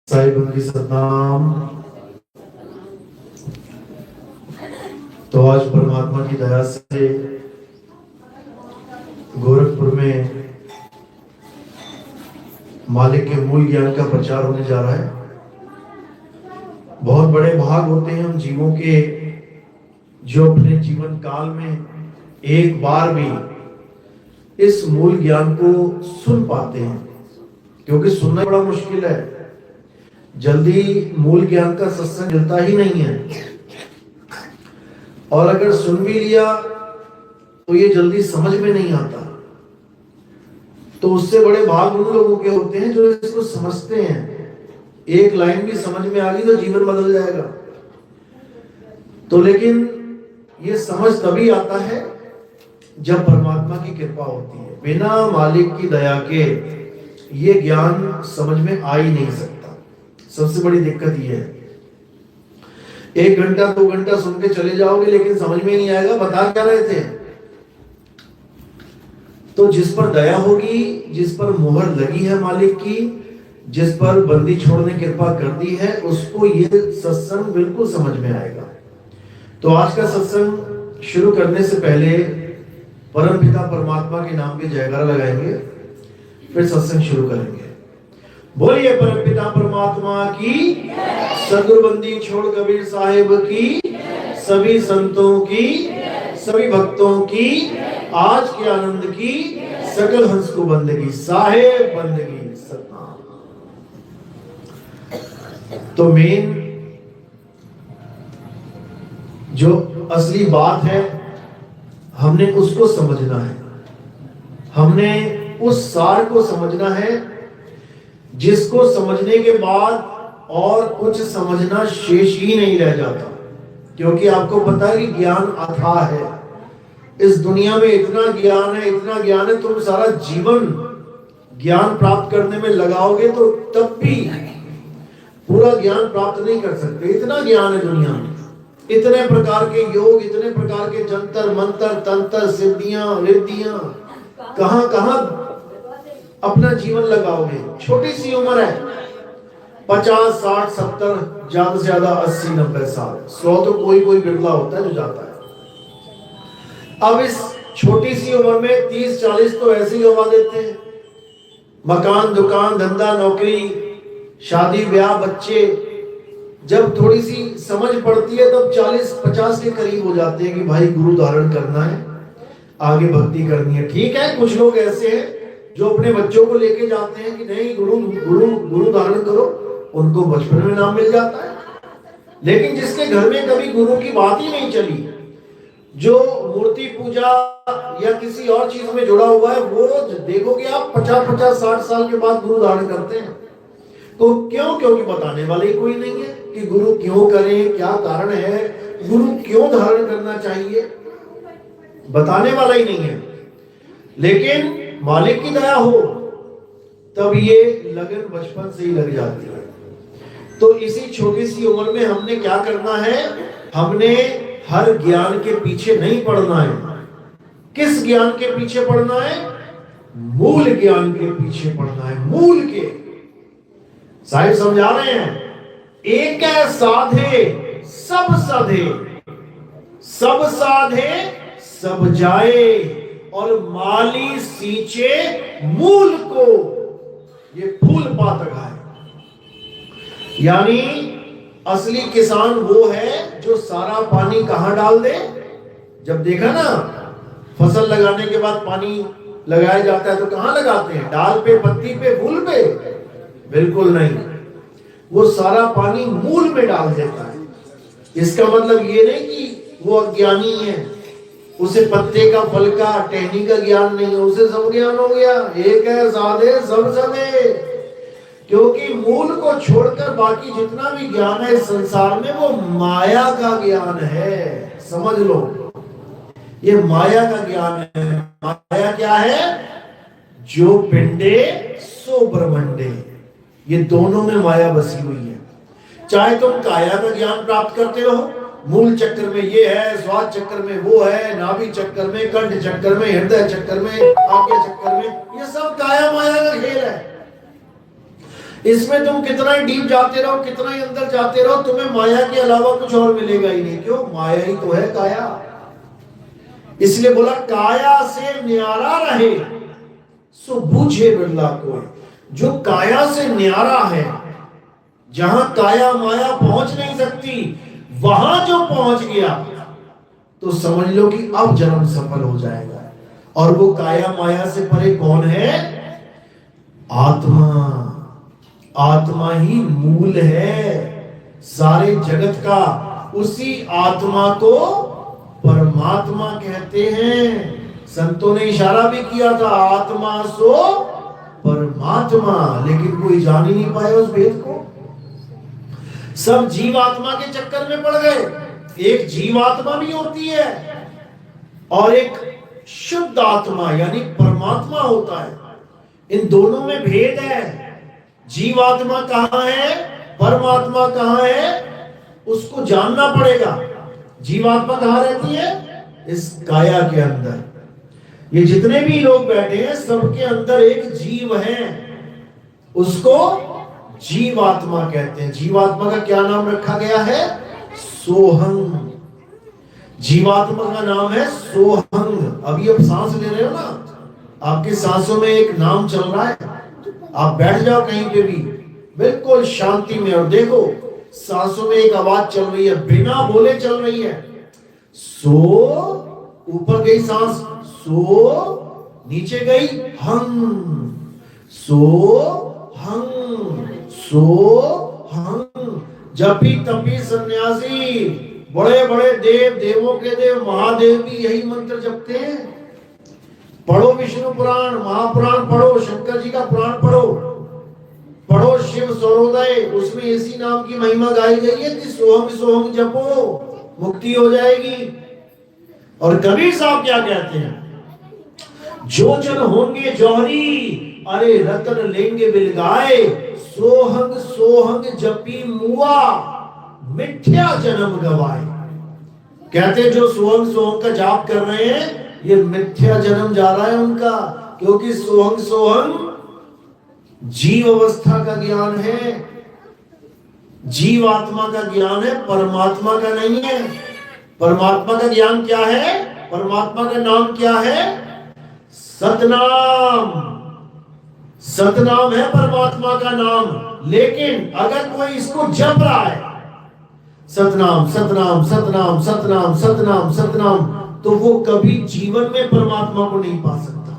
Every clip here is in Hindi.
साहिब की सतनाम। तो आज परमात्मा की दया से गोरखपुर में मालिक के मूल ज्ञान का प्रचार होने जा रहा है। बहुत बड़े भाग होते हैं हम जीवों के जो अपने जीवन काल में एक बार भी इस मूल ज्ञान को सुन पाते हैं, क्योंकि सुनना बड़ा मुश्किल है। जल्दी मूल ज्ञान का सत्संग मिलता ही नहीं है, और अगर सुन भी लिया तो ये जल्दी समझ में नहीं आता। तो उससे बड़े भाग उन लोगों के होते हैं जो इसको समझते हैं। एक लाइन भी समझ में आ गई तो जीवन बदल जाएगा। तो लेकिन ये समझ तभी आता है जब परमात्मा की कृपा होती है। बिना मालिक की दया के ये ज्ञान समझ में आ ही नहीं सकता। सबसे बड़ी दिक्कत ये है, 1 घंटा 2 घंटा सुन के चले जाओगे लेकिन समझ में नहीं आएगा बता क्या रहे थे। तो जिस पर दया होगी, जिस पर मोहर लगी है मालिक की, जिस पर बंदी छोड़ने की कृपा कर दी है, उसको ये सत्संग बिल्कुल समझ में आएगा। तो आज का सत्संग शुरू करने से पहले परमपिता परमात्मा के नाम के जयकारा लगाएंगे, फिर सत्संग शुरू करेंगे। बोलिए परमपिता परमात्मा की, सदगुरु बंदी छोड़ कबीर साहिब की, सभी संतों की, सभी भक्तों की, आज के आनंद की, सकल हंस को बंदगी, साहेब बंदगी सतनाम। तो मेन जो असली बात है हमने उसको समझना है। हमने उस सार को समझना है जिसको समझने के बाद और कुछ समझना शेष ही नहीं रह जाता। क्योंकि आपको पता है कि ज्ञान अथाह है। इस दुनिया में इतना ज्ञान है, इतना ज्ञान है, तुम सारा जीवन ज्ञान प्राप्त करने में लगाओगे तो तब भी पूरा ज्ञान प्राप्त नहीं कर सकते। इतना ज्ञान है दुनिया में, इतने प्रकार के योग, इतने प्रकार के जंतर मंत्र तंत्र सिद्धियां रिद्धियां, कहां कहां अपना जीवन लगाओगे। छोटी सी उम्र है, 50 60 70, ज्यादा से ज्यादा 80 90 साल, 100 तो कोई बिरला होता है जो जाता है। अब इस छोटी सी उम्र में 30 40 तो ऐसे ही गवा देते हैं। मकान दुकान धंधा नौकरी शादी ब्याह बच्चे, जब थोड़ी सी समझ पड़ती है तब 40 50 के करीब हो जाते हैं कि भाई गुरु धारण करना है, आगे भक्ति करनी है। ठीक है, कुछ लोग ऐसे हैं जो अपने बच्चों को लेके जाते हैं कि नहीं गुरु गुरु गुरु धारण करो, उनको बचपन में नाम मिल जाता है। लेकिन जिसके घर में कभी गुरु की बात ही नहीं चली, जो मूर्ति पूजा या किसी और चीज में जुड़ा हुआ है, वो देखोगे आप 50 60 साल के बाद गुरु धारण करते हैं। तो क्यों? क्योंकि बताने वाले कोई नहीं है कि गुरु क्यों करें, क्या कारण है, गुरु क्यों धारण करना चाहिए, बताने वाला ही नहीं है। लेकिन मालिक की दया हो तब ये लगन बचपन से ही लग जाती है। तो इसी छोटी सी उम्र में हमने क्या करना है, हमने हर ज्ञान के पीछे नहीं पड़ना है। किस ज्ञान के पीछे पड़ना है? मूल ज्ञान के पीछे पड़ना है। मूल के साहिब समझा रहे हैं, एक साधे सब साधे, सब साधे सब जाए, और माली सींचे मूल को, ये फूल पात है। यानी असली किसान वो है जो सारा पानी कहां डाल दे। जब देखा ना फसल लगाने के बाद पानी लगाया जाता है तो कहां लगाते हैं? डाल पे, पत्ती पे, फूल पे? बिल्कुल नहीं, वो सारा पानी मूल में डाल देता है। इसका मतलब ये नहीं कि वो अज्ञानी है, उसे पत्ते का फल का टहनी का ज्ञान नहीं है, उसे सब ज्ञान हो गया। एक है साधे सब सधे, क्योंकि मूल को छोड़कर बाकी जितना भी ज्ञान है इस संसार में वो माया का ज्ञान है। समझ लो, ये माया का ज्ञान है। माया क्या है? जो पिंडे सो ब्रह्मंडे, ये दोनों में माया बसी हुई है। चाहे तुम काया का ज्ञान प्राप्त करते रहो, मूल चक्कर में ये है, स्वाद चक्कर में वो है, नाभि चक्कर में, कंठ चक्कर में, हृदय चक्कर में, आज्ञा चक्कर में, ये सब काया माया का खेल है। इसमें तुम कितना ही डीप जाते रहो, कितना ही अंदर जाते रहो, तुम्हें माया के अलावा कुछ और मिलेगा ही नहीं। क्यों? माया ही तो है काया। इसलिए बोला काया से न्यारा रहे सो बूझे बिरला कोई। जो काया से न्यारा है, जहां काया माया पहुंच नहीं सकती, वहां जो पहुंच गया तो समझ लो कि अब जन्म सफल हो जाएगा। और वो काया माया से परे कौन है? आत्मा। आत्मा ही मूल है सारे जगत का। उसी आत्मा को परमात्मा कहते हैं। संतों ने इशारा भी किया था, आत्मा सो परमात्मा, लेकिन कोई जान ही नहीं पाया उस भेद को। सब जीवात्मा के चक्कर में पड़ गए। एक जीवात्मा भी होती है और एक शुद्ध आत्मा यानी परमात्मा होता है। इन दोनों में भेद है। जीवात्मा कहां है, परमात्मा कहां है, उसको जानना पड़ेगा। जीवात्मा कहां रहती है? इस काया के अंदर। ये जितने भी लोग बैठे हैं, सबके अंदर एक जीव है, उसको जीवात्मा कहते हैं। जीवात्मा का क्या नाम रखा गया है? सोहंग। जीवात्मा का नाम है सोहंग। अभी आप सांस ले रहे हो ना, आपके सांसों में एक नाम चल रहा है। आप बैठ जाओ कहीं पे भी बिल्कुल शांति में और देखो सांसों में एक आवाज चल रही है, बिना बोले चल रही है। सो, ऊपर गई सांस सो, नीचे गई हंग, सो हंग, सो हंग। जपी तपी सन्यासी, बड़े बड़े देव, देवों के देव महादेव भी यही मंत्र जपते हैं। पढ़ो विष्णु पुराण, महापुराण पढ़ो, शंकर जी का पुराण पढ़ो, पढ़ो शिव सौरोदय, उसमें इसी नाम की महिमा गाई गई है कि सोहम सोहम जपो, मुक्ति हो जाएगी। और कबीर साहब क्या कहते हैं? जो जन होंगे जौहरी, अरे रतन लेंगे बिलगाए, सोहंग सोहंग जपी मुआ, मिथ्या जन्म गवाए। कहते जो सोहंग सोहंग का जाप कर रहे हैं, ये मिथ्या जन्म जा रहा है उनका, क्योंकि सोहंग सोहंग जीव अवस्था का ज्ञान है, जीव आत्मा का ज्ञान है, परमात्मा का नहीं है। परमात्मा का ज्ञान क्या है? परमात्मा का नाम क्या है? सतनाम। सतनाम है परमात्मा का नाम। लेकिन अगर कोई इसको जप रहा है, सतनाम सतनाम सतनाम सतनाम सतनाम सतनाम, तो वो कभी जीवन में परमात्मा को नहीं पा सकता।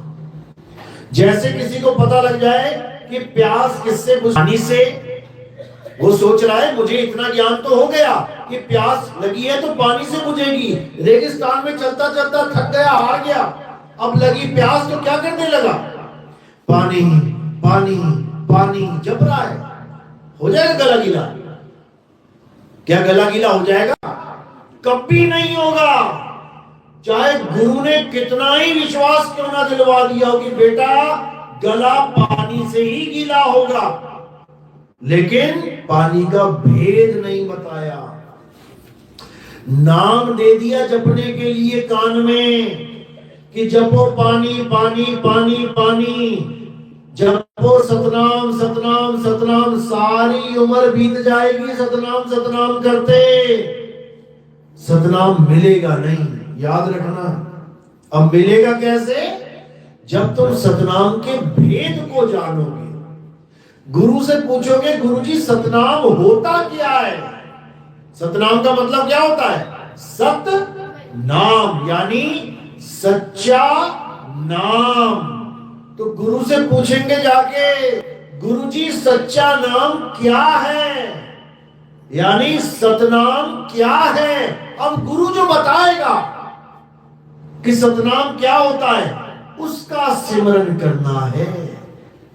जैसे किसी को पता लग जाए कि प्यास किससे बुझानी से, वो सोच रहा है मुझे इतना ज्ञान तो हो गया कि प्यास लगी है तो पानी से बुझेगी। रेगिस्तान में चलता चलता थक गया, हार गया, अब लगी प्यास तो क्या करने लगा? पानी पानी पानी जप रहा है। हो जाएगा गला गीला? क्या गला गीला हो जाएगा? कभी नहीं होगा। चाहे गुरु ने कितना ही विश्वास क्यों ना दिलवा दिया हो कि बेटा गला पानी से ही गीला होगा, लेकिन पानी का भेद नहीं बताया। नाम दे दिया जपने के लिए कान में कि जपो पानी पानी पानी पानी, जपो सतनाम सतनाम सतनाम। सारी उम्र बीत जाएगी सतनाम सतनाम करते, सतनाम मिलेगा नहीं। याद रखना। अब मिलेगा कैसे? जब तुम सतनाम के भेद को जानोगे। गुरु से पूछोगे गुरुजी सतनाम होता क्या है? सतनाम का मतलब क्या होता है? सत नाम यानी सच्चा नाम। तो गुरु से पूछेंगे जाके गुरुजी सच्चा नाम क्या है, यानी सतनाम क्या है। अब गुरु जो बताएगा कि सतनाम क्या होता है, उसका सिमरन करना है।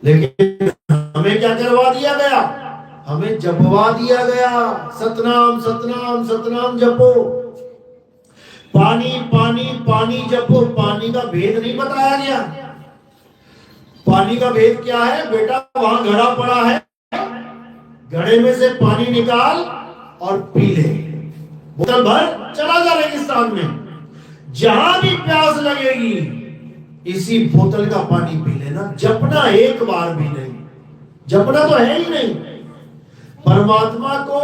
लेकिन हमें क्या करवा दिया गया? हमें जपवा दिया गया। सतनाम सतनाम सतनाम जपो, पानी पानी पानी जपो। पानी का भेद नहीं बताया गया। पानी का भेद क्या है? बेटा वहां घड़ा पड़ा है, घड़े में से पानी निकाल और पी ले। बोतल भर चला जा रेगिस्तान में, जहां भी प्यास लगेगी इसी बोतल का पानी पी लेना। जपना एक बार भी नहीं। जपना तो है ही नहीं। परमात्मा को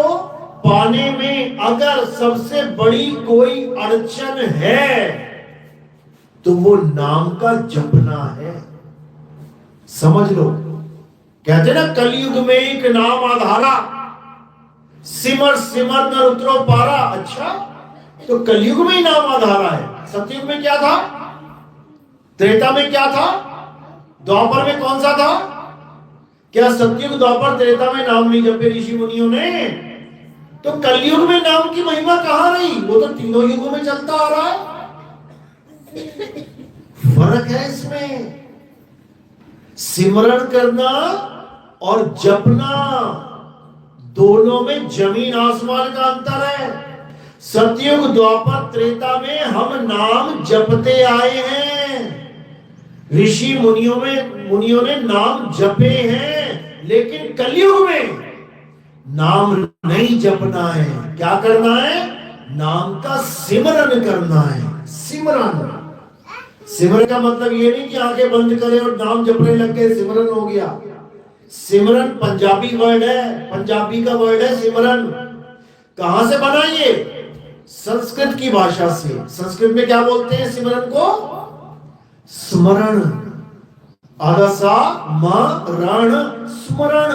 पाने में अगर सबसे बड़ी कोई अड़चन है तो वो नाम का जपना है। समझ लो, कहते ना कलयुग में एक नाम आधारा, सिमर सिमर न उतरो पारा। अच्छा, तो कलयुग में ही नाम आधारा है। सतयुग में क्या था? त्रेता में क्या था? द्वापर में कौन सा था? क्या सतयुग द्वापर त्रेता में नाम नहीं जपे ऋषि मुनियों ने? तो कलयुग में नाम की महिमा कहां रही? वो तो तीनों युगों में चलता आ रहा है। फर्क है इसमें। सिमरण करना और जपना, दोनों में जमीन आसमान का अंतर है। सतयुग द्वापर त्रेता में हम नाम जपते आए हैं, ऋषि मुनियों ने नाम जपे हैं। लेकिन कलयुग में नाम नहीं जपना है। क्या करना है? नाम का सिमरन करना है। सिमरन, सिमरन का मतलब ये नहीं कि आंखें बंद करें और नाम जपने लग गए सिमरन हो गया। सिमरन पंजाबी वर्ड है, पंजाबी का वर्ड है सिमरन। कहां से बना ये? संस्कृत की भाषा से। संस्कृत में क्या बोलते हैं सिमरन को? स्मरण। आदसा मरण, स्मरण।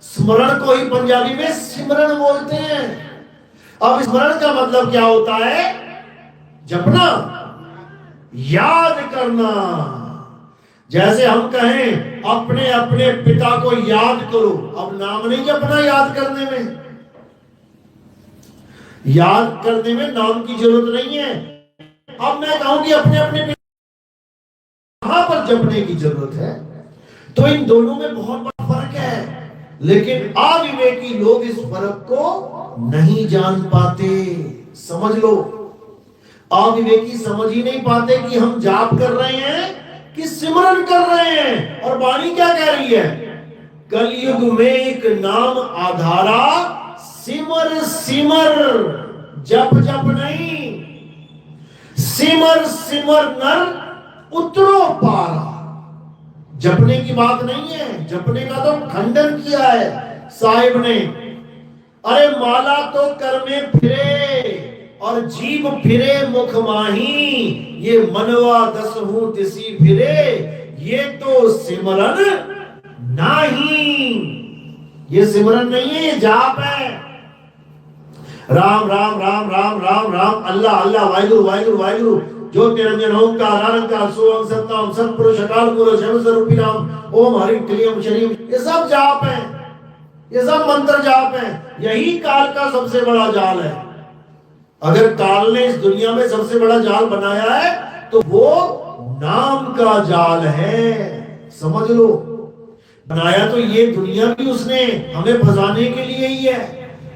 स्मरण को ही पंजाबी में सिमरन बोलते हैं। अब स्मरण का मतलब क्या होता है? जपना, याद करना। जैसे हम कहें अपने अपने पिता को याद करो, अब नाम नहीं जपना याद करने में। याद करने में नाम की जरूरत नहीं है। अब मैं कहूं कि अपने अपने पिता कहां पर जपने की जरूरत है? तो इन दोनों में बहुत बड़ा फर्क है। लेकिन अविवेकी लोग इस फर्क को नहीं जान पाते। समझ लो, अविवेकी समझ ही नहीं पाते कि हम जाप कर रहे हैं कि सिमरन कर रहे हैं। और वाणी क्या कह रही है? कलयुग में एक नाम आधारा, सिमर सिमर, जप जप नहीं। सिमर सिमर नर उतरो पारा। जपने की बात नहीं है। जपने का तो खंडन किया है साहिब ने। अरे माला तो कर में फिरे और जीव फिरे मुख माही, ये मनवा दस हूं तिसी फिरे, ये तो सिमरन नहीं। ये सिमरन नहीं है, ये जाप है। राम राम राम राम राम राम, अल्लाह अल्लाह, वाहिगुरु वाहिगुरु वाहिगुरु, ज्योति रंजन ओंकार अनंकार सोहम सत्तम सत्पुरुष अकाल मूर्त जगत स्वरूपी नाम ओम हरिम क्लीम शरीम। ये सब जाप है, ये सब मंत्र जाप है। यही काल का सबसे बड़ा जाल है। अगर काल ने इस दुनिया में सबसे बड़ा जाल बनाया है तो वो नाम का जाल है। समझ लो, बनाया तो ये दुनिया भी उसने हमें फंसाने के लिए ही है।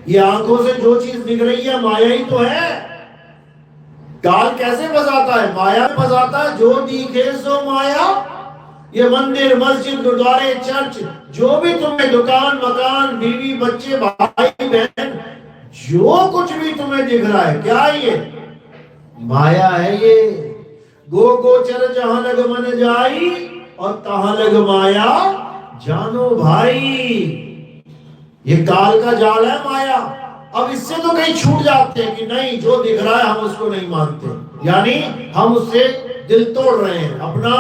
ये आंखों से जो चीज दिख रही है माया ही तो है। काल कैसे फंसाता है? माया फंसाता है। जो दिखे सो माया। ये मंदिर मस्जिद गुरुद्वारे चर्च, जो भी तुम्हें दुकान मकान बीवी बच्चे भाई बहन, जो कुछ भी तुम्हें दिख रहा है, क्या है ये? माया है ये। गो गोचर जहां लग मन जाई और तहां लग माया जानो भाई। ये काल का जाल है माया। अब इससे तो कहीं छूट जाते हैं कि नहीं, जो दिख रहा है हम उसको नहीं मानते, यानी हम उससे दिल तोड़ रहे हैं, अपना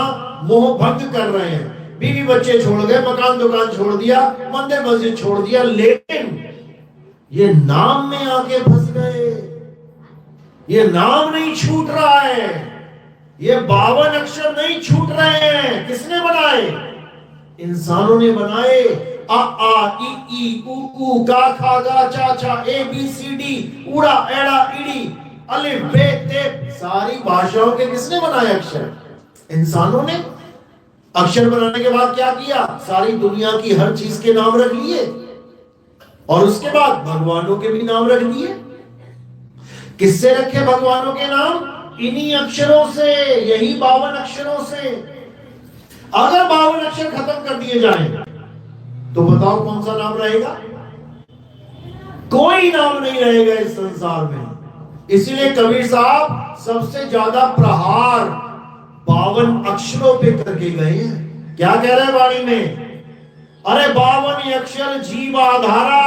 मोह भंग कर रहे हैं। बीवी बच्चे छोड़ गए, मकान दुकान छोड़ दिया, मंदिर मस्जिद छोड़ दिया, लेकिन ये नाम में आके फंस गए। ये नाम नहीं छूट रहा है। ये 52 अक्षर नहीं छूट रहे हैं। किसने बनाए? इंसानों ने बनाए। आ आ ई ई उ ऊ का खा गा चा छा ए बी सी डी उड़ा एड़ा ईड़ी अलिफ बे ते, सारी भाषाओं के किसने बनाए अक्षर? इंसानों ने। अक्षर बनाने के बाद क्या किया? सारी दुनिया की हर चीज के नाम रख लिए और उसके बाद भगवानों के भी नाम रख दिए। किससे रखे भगवानों के नाम? इन्हीं अक्षरों से, यही 52 अक्षरों से। अगर 52 अक्षर खत्म कर दिए जाए तो बताओ कौन सा नाम रहेगा? कोई नाम नहीं रहेगा इस संसार में। इसीलिए कबीर साहब सबसे ज्यादा प्रहार 52 अक्षरों पे करके गए हैं। क्या कह रहे हैं वाणी में? अरे 52 अक्षर जीव आधारा,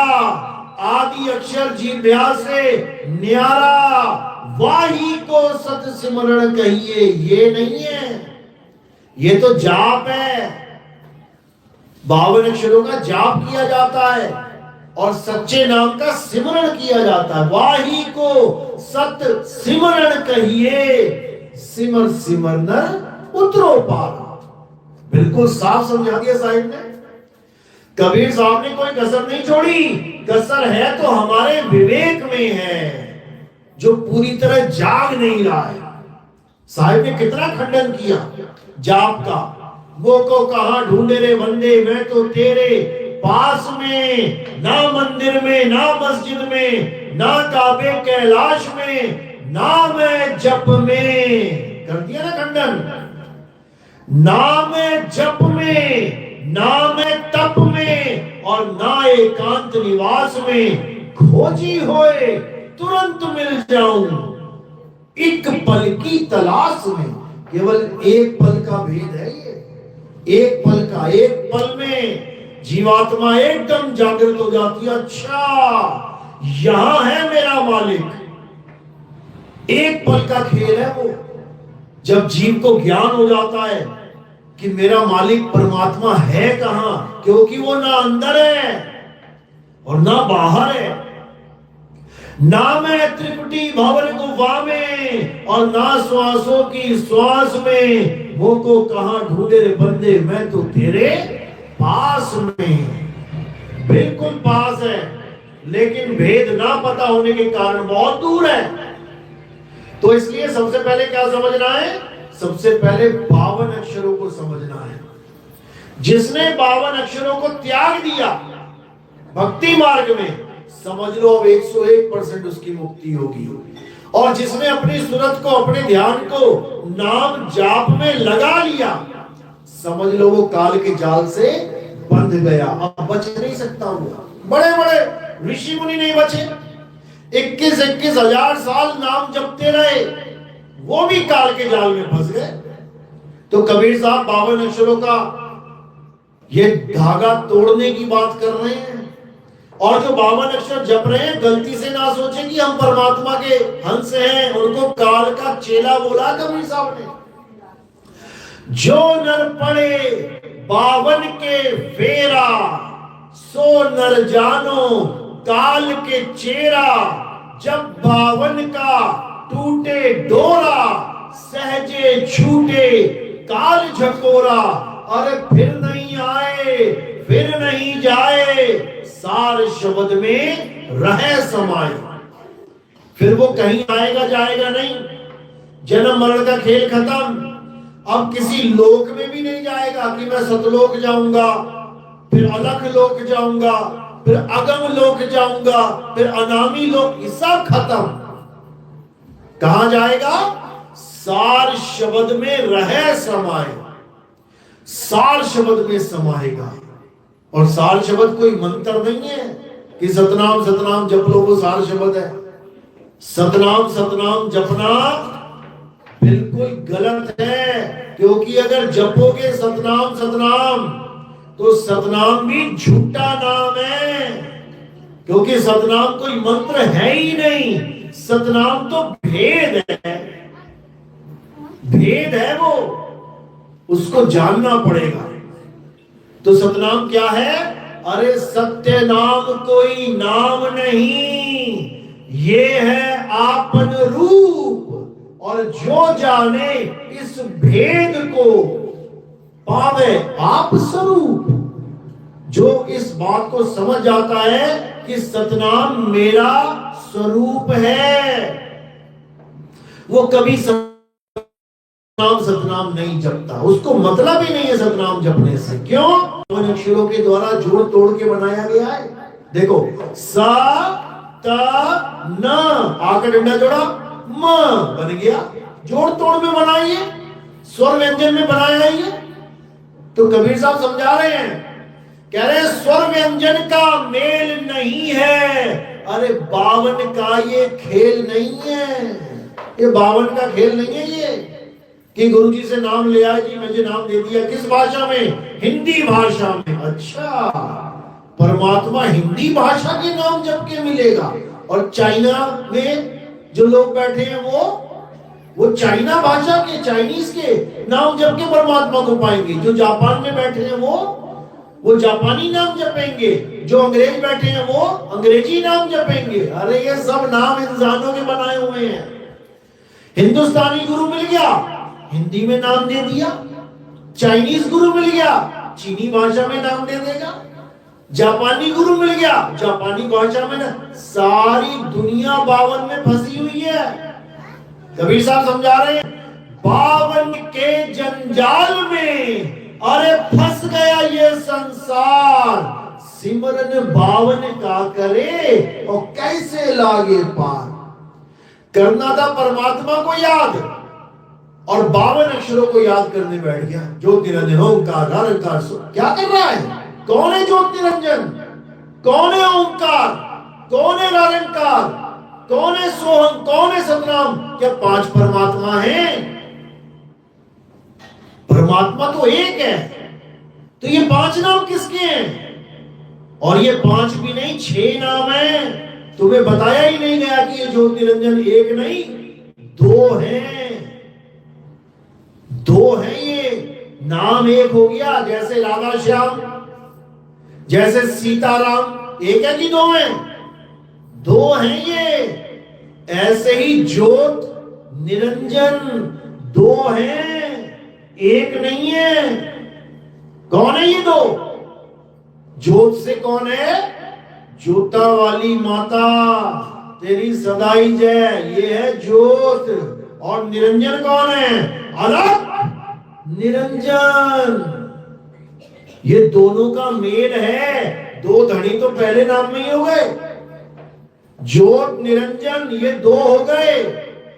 आदि अक्षर जीव्या से न्यारा, वाही को सत सिमरण कहिए। ये नहीं है, ये तो जाप है। 52 अक्षरों का जाप किया जाता है और सच्चे नाम का सिमरण किया जाता है। वाही को सत सिमरण कहिए, सिमर सिमर नर उतरो पार। बिल्कुल साफ समझा दिया साहिब ने। कबीर साहब ने कोई कसर नहीं छोड़ी। कसर है तो हमारे विवेक में है, जो पूरी तरह जाग नहीं रहा है। साहिब ने कितना खंडन किया जाप का। वो को कहां ढूंढे रे बंदे, मैं तो तेरे पास में, ना मंदिर में, ना मस्जिद में, ना काबे कैलाश में, ना मैं जप में। कर दिया ना खंडन। ना मैं जप में, ना मैं तप में, और ना एकांत निवास में, खोजी होए तुरंत मिल जाऊं एक पल की तलाश में। केवल एक पल का भेद है ये, एक पल का। एक पल में जीवात्मा एकदम जागृत हो जाती है। अच्छा, यहां है मेरा मालिक। एक पल का खेल है वो। जब जीव को ज्ञान हो जाता है कि मेरा मालिक परमात्मा है कहां, क्योंकि वो ना अंदर है और ना बाहर है। ना मैं त्रिपुटी भवन गुफा में, और ना श्वासों की श्वास में, वो को कहां ढूंढे रे बंदे, मैं तो तेरे पास में। बिल्कुल पास है, लेकिन भेद ना पता होने के कारण बहुत दूर है। तो इसलिए सबसे पहले क्या समझना है? सबसे पहले 52 अक्षरों को समझना है। जिसने 52 अक्षरों को त्याग दिया भक्ति मार्ग में, समझ लो अब 101% उसकी मुक्ति होगी। और जिसने अपनी सूरत को, अपने ध्यान को नाम जाप में लगा लिया, समझ लो वो काल के जाल से बंध गया, अब बच नहीं सकता। वो बड़े बड़े ऋषि मुनि नहीं बचे, 21-21 हजार साल नाम जपते रहे, वो भी काल के जाल में फंस गए। तो कबीर साहब 52 अक्षरों का ये धागा तोड़ने की बात कर रहे हैं। और जो 52 अक्षर जप रहे हैं, गलती से ना सोचे कि हम परमात्मा के हंस हैं। उनको काल का चेला बोला कबीर साहब ने। जो नर पड़े 52 के फेरा, सो नर जानो काल के चेरा। जब 52 का टूटे डोरा, सहजे छूटे काल झकोरा। अरे फिर नहीं आए, फिर नहीं जाए, सार शब्द में रहे समाये। फिर वो कहीं आएगा जाएगा नहीं। जन्म मरण का खेल खत्म। अब किसी लोक में भी नहीं जाएगा कि मैं सतलोक जाऊंगा, फिर अलख लोक जाऊंगा, फिर अगम लोक जाऊंगा, फिर अनामी लोक, ये सब खत्म। कहां जाएगा? सार शब्द में रहे समाये। सार शब्द में समाएगा। और सार शब्द कोई मंत्र नहीं है कि सतनाम सतनाम जप लो वो सार शब्द है। सतनाम सतनाम जपना बिल्कुल गलत है, क्योंकि अगर जपोगे सतनाम सतनाम तो सतनाम भी झूठा नाम है, क्योंकि सतनाम कोई मंत्र है ही नहीं। सतनाम तो भेद है, भेद है वो, उसको जानना पड़ेगा। तो सतनाम क्या है? अरे सत्य नाम कोई नाम नहीं, ये है आपन रूप। और जो जाने इस भेद को, पावे आप स्वरूप। जो इस बात को समझ जाता है कि सतनाम मेरा स्वरूप है, वो कभी सतनाम नहीं जपता। उसको मतलब ही नहीं है सतनाम जपने से। क्यों? उन अक्षरों के द्वारा जोड़ तोड़ के बनाया गया है। देखो, सा त न, आ का डंडा जोड़ा, म बन गया। जोड़ तोड़ में बनाइए, स्वर व्यंजन में बनाया है ये। तो कबीर साहब समझा रहे हैं, कह रहे स्वर व्यंजन का मेल नहीं है। अरे 52 का ये खेल नहीं है, ये 52 का खेल नहीं है ये कि गुरु जी से नाम ले आए जी, मुझे नाम दे दिया। किस भाषा में? हिंदी भाषा में। अच्छा, परमात्मा हिंदी भाषा के नाम जप के मिलेगा, और चाइना में जो लोग बैठे हैं वो चाइना भाषा के, चाइनीज के नाम जप के परमात्मा को पाएंगे। जो जापान में बैठे हैं वो जापानी नाम जपेंगे, जो अंग्रेज बैठे हैं वो अंग्रेजी नाम जपेंगे। अरे ये सब नाम इंसानों के बनाए हुए हैं। हिंदुस्तानी गुरु मिल गया, हिंदी में नाम दे दिया। चाइनीज गुरु मिल गया, चीनी भाषा में नाम दे देगा। जापानी गुरु मिल गया, जापानी भाषा में ना। सारी दुनिया 52 में फंसी हुई है। कबीर साहब समझा रहे हैं, 52 के जंजाल में अरे फंस गया ये संसार। सिमरन 52 का करे और कैसे लागे पार। करना था परमात्मा को याद, और 52 अक्षरों को याद करने बैठ गया। ज्योति निरंजन ओंकार निरंकार। क्या कर रहा है? कौन है ज्योति निरंजन? कौन है ओंकार? कौन है निरंकार? कौन है सोहम? कौन है सतनाम? क्या 5 परमात्मा हैं? परमात्मा तो एक है, तो ये 5 नाम किसके हैं? और ये 5 भी नहीं, 6 नाम हैं। तुम्हें बताया ही नहीं गया कि ये ज्योति निरंजन एक नहीं 2 हैं। 2 हैं ये नाम। एक हो गया जैसे राधा श्याम, जैसे सीताराम, एक है कि 2 हैं? 2 हैं ये। ऐसे ही ज्योत निरंजन 2 हैं, एक नहीं है। कौन है ये 2? ज्योत से कौन है? ज्योता वाली माता तेरी सदाई जय, ये है ज्योत। और निरंजन कौन है? अलग निरंजन। ये दोनों का मेल है। 2 धड़ी तो पहले नाम में ही हो गए। ज्योत निरंजन ये 2 हो गए।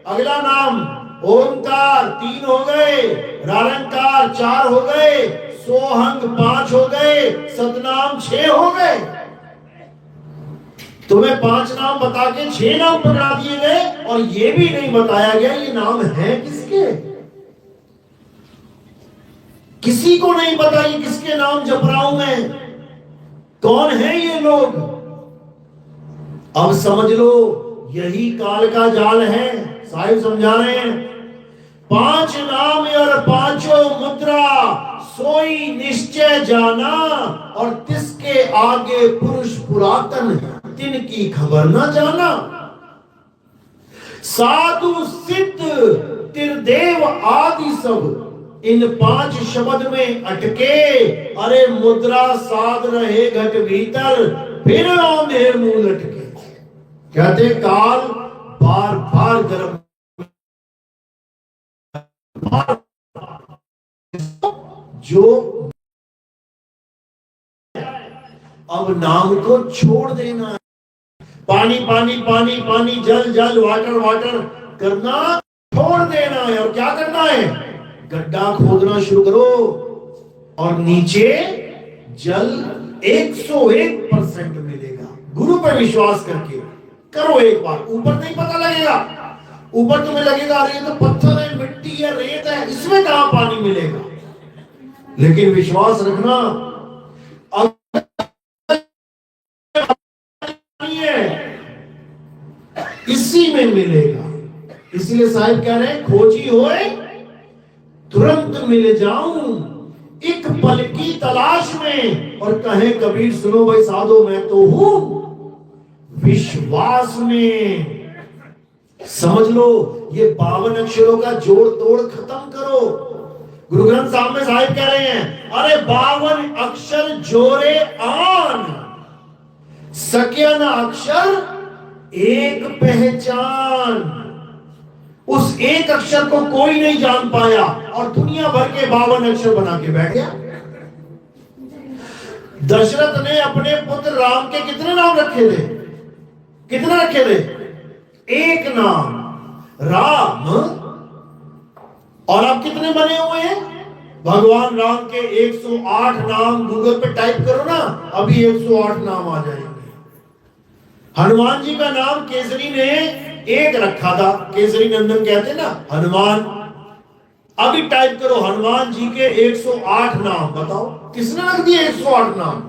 अगला नाम ओंकार 3 हो गए, निरंकार 4 हो गए, सोहंग 5 हो गए, सतनाम 6 हो गए। तुम्हें 5 नाम बता के 6 नाम पकड़ा दिए गए, और ये भी नहीं बताया गया ये नाम है किसके। किसी को नहीं पता ये किसके नाम जप रहा हूं मैं, कौन है ये लोग। अब समझ लो यही काल का जाल है। साहिब समझा रहे हैं, 5 नाम और 5 मुद्रा सोई निश्चय जाना, और तिसके आगे पुरुष पुरातन तिनकी खबर ना जाना। साधु सिद्ध त्रिदेव आदि सब इन 5 शब्द में अटके। अरे मुद्रा साध रहे घट भीतर, फिर मेरे मुंह लटके। कहते काल बार बार गर्म जो अब नाम को छोड़ देना है। पानी पानी पानी पानी, जल जल, वाटर वाटर करना छोड़ देना है। और क्या करना है? गड्ढा खोदना शुरू करो, और नीचे जल 101% मिलेगा। गुरु पर विश्वास करके करो एक बार। ऊपर नहीं पता लगेगा, ऊपर तुम्हें लगेगा अरे ये तो पत्थर है, मिट्टी है, रेत है, इसमें कहां पानी मिलेगा। लेकिन विश्वास रखना अब इसी में मिलेगा। इसलिए साहिब कह रहे हैं, खोजी होए तुरंत मिल जाऊं एक पल की तलाश में। और कहे कबीर सुनो भाई साधो मैं तो हूं विश्वास में। समझ लो ये 52 अक्षरों का जोड़ तोड़ खत्म करो। गुरु ग्रंथ साहब में साहिब कह रहे हैं, अरे 52 अक्षर जोरे आन, सकिया ना अक्षर एक पहचान। उस एक अक्षर को कोई नहीं जान पाया, और दुनिया भर के 52 अक्षर बना के बैठ गया। दशरथ ने अपने पुत्र राम के कितने नाम रखे थे? कितने रखे थे? एक नाम राम। और अब कितने बने हुए हैं? भगवान राम के 108 नाम गूगल पे टाइप करो ना, अभी 108 नाम आ जाएंगे। हनुमान जी का नाम केसरी ने एक रखा था, केसरी नंदन कहते ना हनुमान। अभी टाइप करो हनुमान जी के 108 नाम, बताओ किसने रख दिए 108 नाम?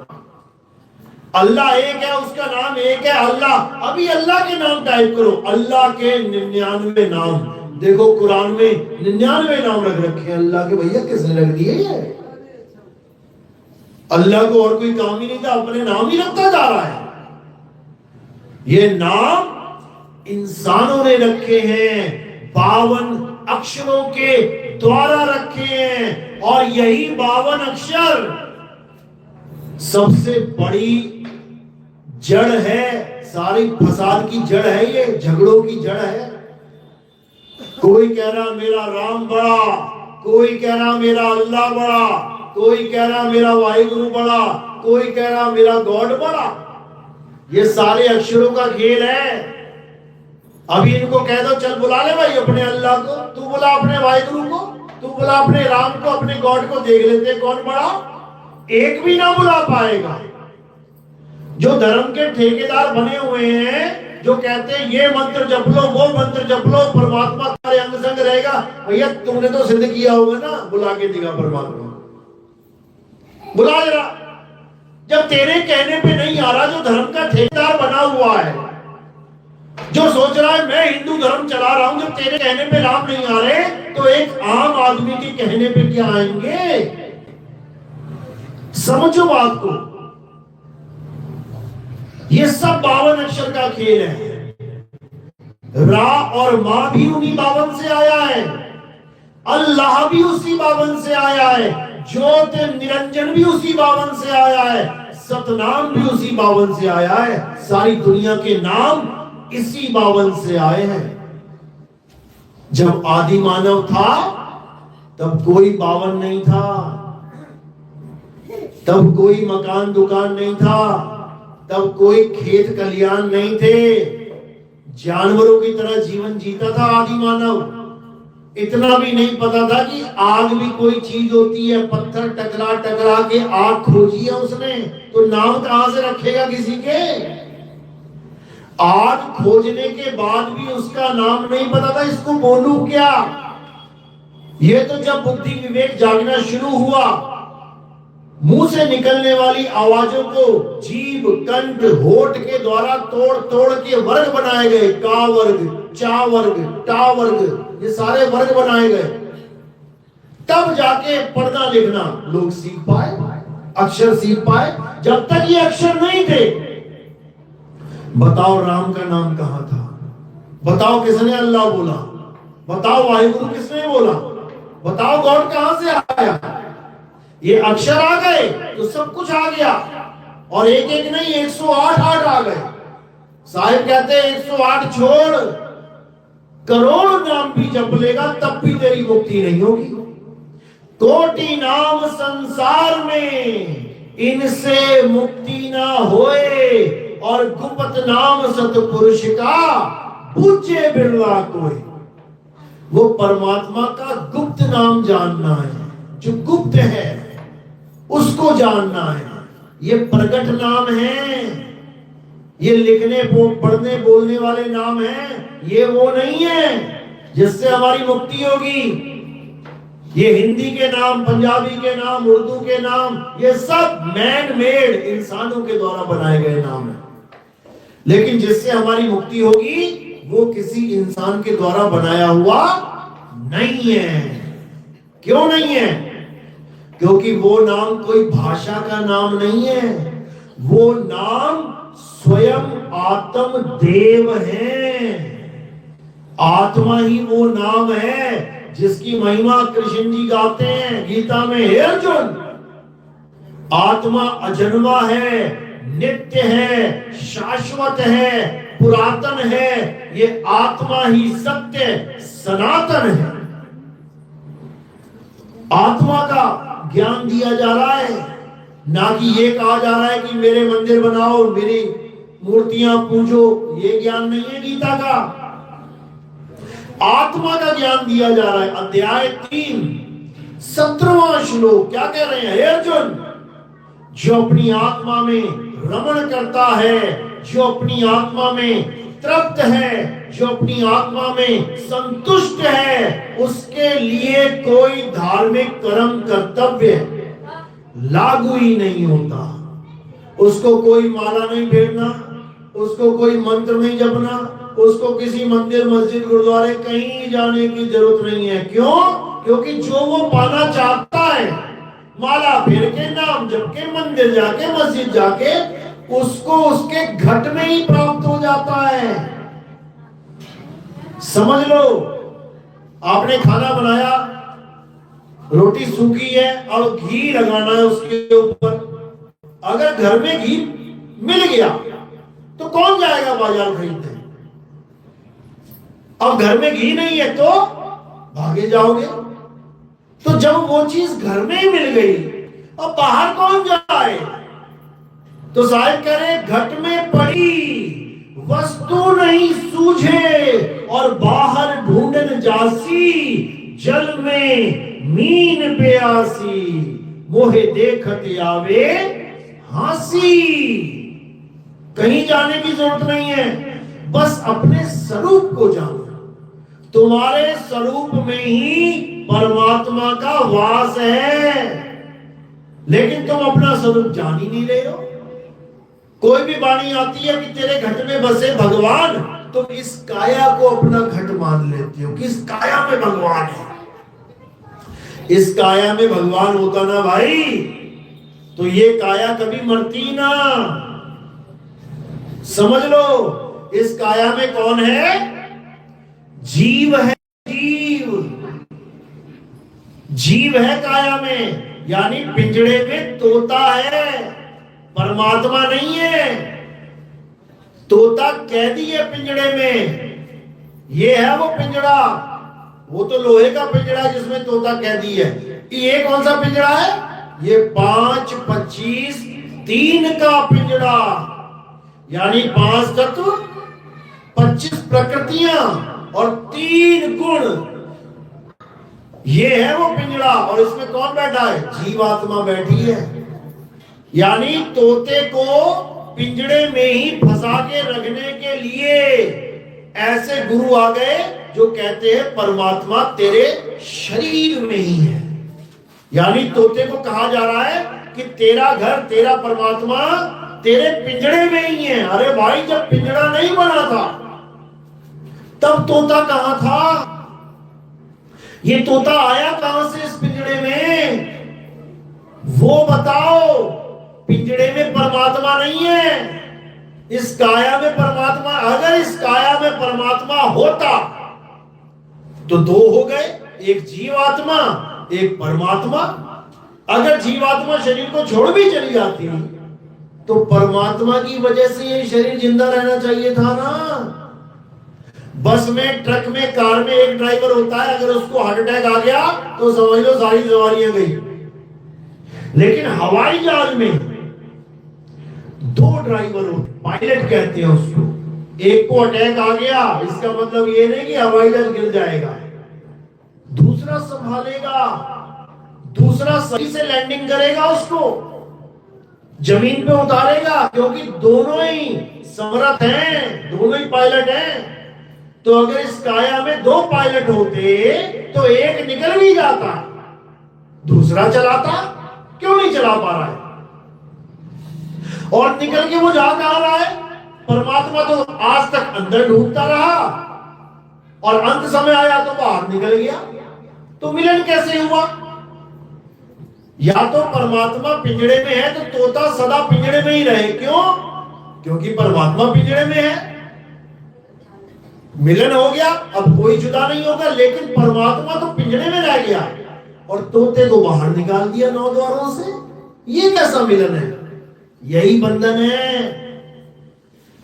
अल्लाह एक है, उसका नाम एक है अल्लाह। अभी अल्लाह के नाम टाइप करो, अल्लाह के 99 नाम। देखो कुरान में 99 नाम रख रखे हैं अल्लाह के। भैया किसने रख दिए ये? अल्लाह को और कोई काम ही नहीं था, अपने नाम ही रखता जा रहा है। ये नाम इंसानों ने रखे हैं, 52 अक्षरों के द्वारा रखे हैं। और यही 52 अक्षर सबसे बड़ी जड़ है, सारी फसाद की जड़ है, ये झगड़ों की जड़ है। कोई कह रहा मेरा राम बड़ा, कोई कह रहा मेरा अल्लाह बड़ा, कोई कह रहा मेरा वाहिगुरु बड़ा, कोई कह रहा मेरा गॉड बड़ा। ये सारे अक्षरों का खेल है। अभी इनको कह दो चल बुला ले भाई अपने अल्लाह को, तू बुला अपने वाहिगुरु को, तू बुला अपने राम को, अपने गॉड को, देख लेते कौन बड़ा। एक भी ना बुला पाएगा। जो धर्म के ठेकेदार बने हुए हैं, जो कहते हैं ये मंत्र जप लो, वो मंत्र जप लो, परमात्मा तुम्हारे अंग संग रहेगा। भैया तुमने तो सिद्ध किया होगा ना, बुला के दिखा परमात्मा, बुला जरा। जब तेरे कहने पे नहीं आ रहा, जो धर्म का ठेकेदार बना हुआ है, जो सोच रहा है मैं हिंदू धर्म चला रहा हूं, जब तेरे कहने पे राम नहीं आ रहे, तो एक आम आदमी के कहने पे क्या आएंगे? समझो बात को। ये सब 52 अक्षर का खेल है। रा और मां भी उन्हीं 52 से आया है, अल्लाह भी उसी 52 से आया है, ज्योत निरंजन भी उसी 52 से आया है, सतनाम भी उसी 52 से आया है। सारी दुनिया के नाम इसी 52 से आए हैं। जब आदि मानव था तब कोई 52 नहीं था, तब कोई मकान दुकान नहीं था, तब कोई खेत कल्याण नहीं थे। जानवरों की तरह जीवन जीता था आदि मानव। इतना भी नहीं पता था कि आग भी कोई चीज होती है। पत्थर टकरा टकरा के आग खोजी है उसने, तो नाम कहां से रखेगा किसी के? आग खोजने के बाद भी उसका नाम नहीं पता था, इसको बोलूं क्या? ये तो जब बुद्धि विवेक जागना शुरू हुआ, मुंह से निकलने वाली आवाजों को जीभ कंठ होठ के द्वारा तोड़ तोड़ के वर्ग बनाए गए। का वर्ग, चा वर्ग, टा वर्ग, ये सारे वर्ग बनाए गए। तब जाके पढ़ना लिखना लोग सीख पाए, अक्षर सीख पाए। जब तक ये अक्षर नहीं थे, बताओ राम का नाम कहां था? बताओ किसने अल्लाह बोला? बताओ वाहिगुरु किसने बोला? बताओ गॉड कहां से आया? ये अक्षर आ गए तो सब कुछ आ गया। और एक एक नहीं, 108 आ गए। साहिब कहते हैं 108 छोड़, करोड़ नाम भी जप लेगा तब भी तेरी मुक्ति नहीं होगी। कोटि नाम संसार में, इनसे मुक्ति ना होए। और गुप्त नाम सतपुरुष का, पूछे बिरला कोई। वो परमात्मा का गुप्त नाम जानना है, जो गुप्त है उसको जानना है। ये प्रकट नाम है, ये लिखने पढ़ने बोलने वाले नाम हैं। ये वो नहीं है जिससे हमारी मुक्ति होगी। ये हिंदी के नाम, पंजाबी के नाम, उर्दू के नाम, ये सब मैन मेड, इंसानों के द्वारा बनाए गए नाम हैं। लेकिन जिससे हमारी मुक्ति होगी वो किसी इंसान के द्वारा बनाया हुआ नहीं है। क्यों नहीं है? क्योंकि वो नाम कोई भाषा का नाम नहीं है, वो नाम स्वयं आत्म देव है। आत्मा ही वो नाम है जिसकी महिमा कृष्ण जी गाते हैं गीता में। हे अर्जुन, आत्मा अजन्मा है, नित्य है, शाश्वत है, पुरातन है। ये आत्मा ही सत्य सनातन है। आत्मा का ज्ञान दिया जा रहा है, ना कि ये कहा जा रहा है कि मेरे मंदिर बनाओ, मेरी मूर्तियां पूजो। ये ज्ञान नहीं है गीता का। आत्मा का ज्ञान दिया जा रहा है। अध्याय 3 17वां श्लोक क्या कह रहे हैं? हे अर्जुन, जो अपनी आत्मा में रमण करता है, जो अपनी आत्मा में तृप्त है, जो अपनी आत्मा में संतुष्ट है, उसके लिए कोई धार्मिक कर्म कर्तव्य लागू ही नहीं होता। उसको कोई माला नहीं फेरना, उसको कोई मंत्र नहीं जपना, उसको किसी मंदिर मस्जिद गुरुद्वारे कहीं जाने की जरूरत नहीं है। क्यों? क्योंकि जो वो पाना चाहता है, माला फेर के, नाम जप के, मंदिर जाके, मस्जिद जाके, उसको उसके घट में ही प्राप्त हो जाता है। समझ लो, आपने खाना बनाया, रोटी सूखी है और घी लगाना है उसके ऊपर। अगर घर में घी मिल गया तो कौन जाएगा बाजार खरीदने? अब घर में घी नहीं है तो भागे जाओगे। तो जब वो चीज घर में ही मिल गई, अब बाहर कौन जाए? तो साहिब कह रहे, घट में पड़ी वस्तु नहीं सूझे और बाहर ढूंढन जासी, जल में मीन प्यासी, मोहे देखत आवे हासी। कहीं जाने की जरूरत नहीं है, बस अपने स्वरूप को जानो। तुम्हारे स्वरूप में ही परमात्मा का वास है, लेकिन तुम अपना स्वरूप जान ही नहीं रहे हो। कोई भी वाणी आती है कि तेरे घट में बसे भगवान, तुम इस काया को अपना घट मान लेते हो कि इस काया में भगवान है। इस काया में भगवान होता ना भाई, तो ये काया कभी मरती ना। समझ लो, इस काया में कौन है? जीव है। जीव है काया में, यानी पिंजड़े में तोता है, परमात्मा नहीं है। तोता कैदी है पिंजड़े में। ये है वो पिंजड़ा, वो तो लोहे का पिंजड़ा जिसमें तोता कैदी है। ये कौन सा पिंजड़ा है? ये 5, 25, 3 का पिंजड़ा, यानी 5 तत्व, 25 प्रकृतियां और 3 गुण। ये है वो पिंजड़ा, और इसमें कौन बैठा है? जीवात्मा बैठी है। यानी तोते को पिंजड़े में ही फंसा के रखने के लिए ऐसे गुरु आ गए जो कहते हैं परमात्मा तेरे शरीर में ही है। यानी तोते को कहा जा रहा है कि तेरा घर, तेरा परमात्मा तेरे पिंजड़े में ही है। अरे भाई, जब पिंजड़ा नहीं बना था तब तोता कहां था? ये तोता आया कहां से इस पिंजड़े में? वो बताओ। पिंजड़े में परमात्मा नहीं है, इस काया में परमात्मा। अगर इस काया में परमात्मा होता तो 2 हो गए, एक जीवात्मा, एक परमात्मा। अगर जीवात्मा शरीर को छोड़ भी चली जाती तो परमात्मा की वजह से ये शरीर जिंदा रहना चाहिए था ना। बस में, ट्रक में, कार में एक ड्राइवर होता है, अगर उसको हार्ट अटैक आ गया तो समझ लो सारी सवारियां गई। लेकिन हवाई जहाज में 2 ड्राइवर होते, पायलट कहते हैं उसको। एक को अटैक आ गया, इसका मतलब ये नहीं कि हवाई जहाज गिर जाएगा, दूसरा संभालेगा, दूसरा सही से लैंडिंग करेगा, उसको जमीन पे उतारेगा, क्योंकि दोनों ही समर्थ हैं, दोनों ही पायलट हैं। तो अगर इस काया में 2 पायलट होते तो एक निकल भी जाता, दूसरा चलाता। क्यों नहीं चला पा रहा है? और निकल के वो जा कहां रहा है? परमात्मा तो आज तक अंदर ढूंढता रहा और अंत समय आया तो बाहर निकल गया। तो मिलन कैसे हुआ? या तो परमात्मा पिंजड़े में है तो तोता सदा पिंजड़े में ही रहे। क्यों? क्योंकि परमात्मा पिंजड़े में है। मिलन हो गया, अब कोई जुदा नहीं होगा, लेकिन परमात्मा तो पिंजड़े में रह गया और तोते को बाहर निकाल दिया 9 द्वारों से। ये कैसा मिलन है? यही बंधन है।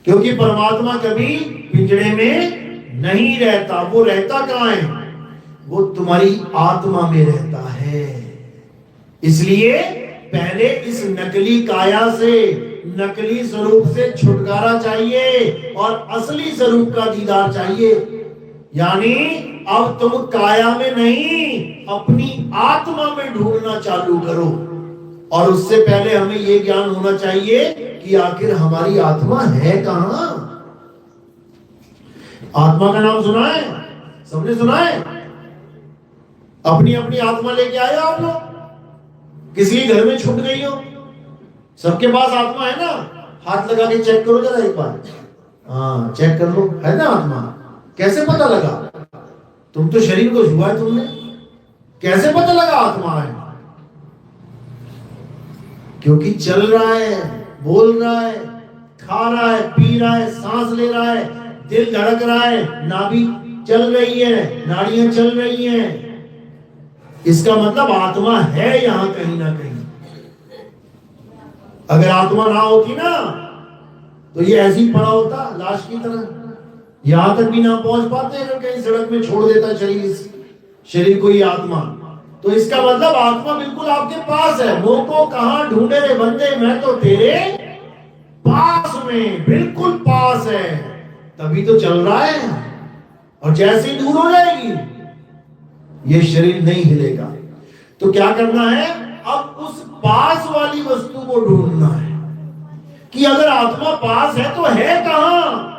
क्योंकि परमात्मा कभी पिंजड़े में नहीं रहता। वो रहता कहां है? वो तुम्हारी आत्मा में रहता है। इसलिए पहले इस नकली काया से, नकली स्वरूप से छुटकारा चाहिए और असली स्वरूप का दीदार चाहिए। यानी अब तुम काया में नहीं, अपनी आत्मा में ढूंढना चालू करो। और उससे पहले हमें यह ज्ञान होना चाहिए कि आखिर हमारी आत्मा है कहां। आत्मा का नाम सुना है? सबने सुना है? अपनी अपनी आत्मा लेके आए हो आप लोग? किसी के घर में छूट गई हो? सबके पास आत्मा है ना? हाथ लगा के चेक करो जरा एक बार। हाँ, चेक कर लो, है ना आत्मा? कैसे पता लगा? तुम तो शरीर को छुआ है तुमने, कैसे पता लगा आत्मा है? क्योंकि चल रहा है, बोल रहा है, खा रहा है, पी रहा है, सांस ले रहा है, दिल धड़क रहा है, नाभि चल रही है, नाड़ियां चल रही हैं। इसका मतलब आत्मा है यहां कहीं ना कहीं। अगर आत्मा ना होती ना तो ये ऐसे ही पड़ा होता लाश की तरह, यहां तक भी ना पहुंच पाते अगर कहीं सड़क में छोड़ देता शरीर को ये आत्मा। तो इसका मतलब आत्मा बिल्कुल आपके पास है। मुंह को कहां ढूंढे रे बंदे, मैं तो तेरे पास में, बिल्कुल पास है, तभी तो चल रहा है। और जैसे ही दूर हो जाएगी ये शरीर नहीं हिलेगा। तो क्या करना है? अब उस पास वाली वस्तु को ढूंढना है कि अगर आत्मा पास है तो है कहां,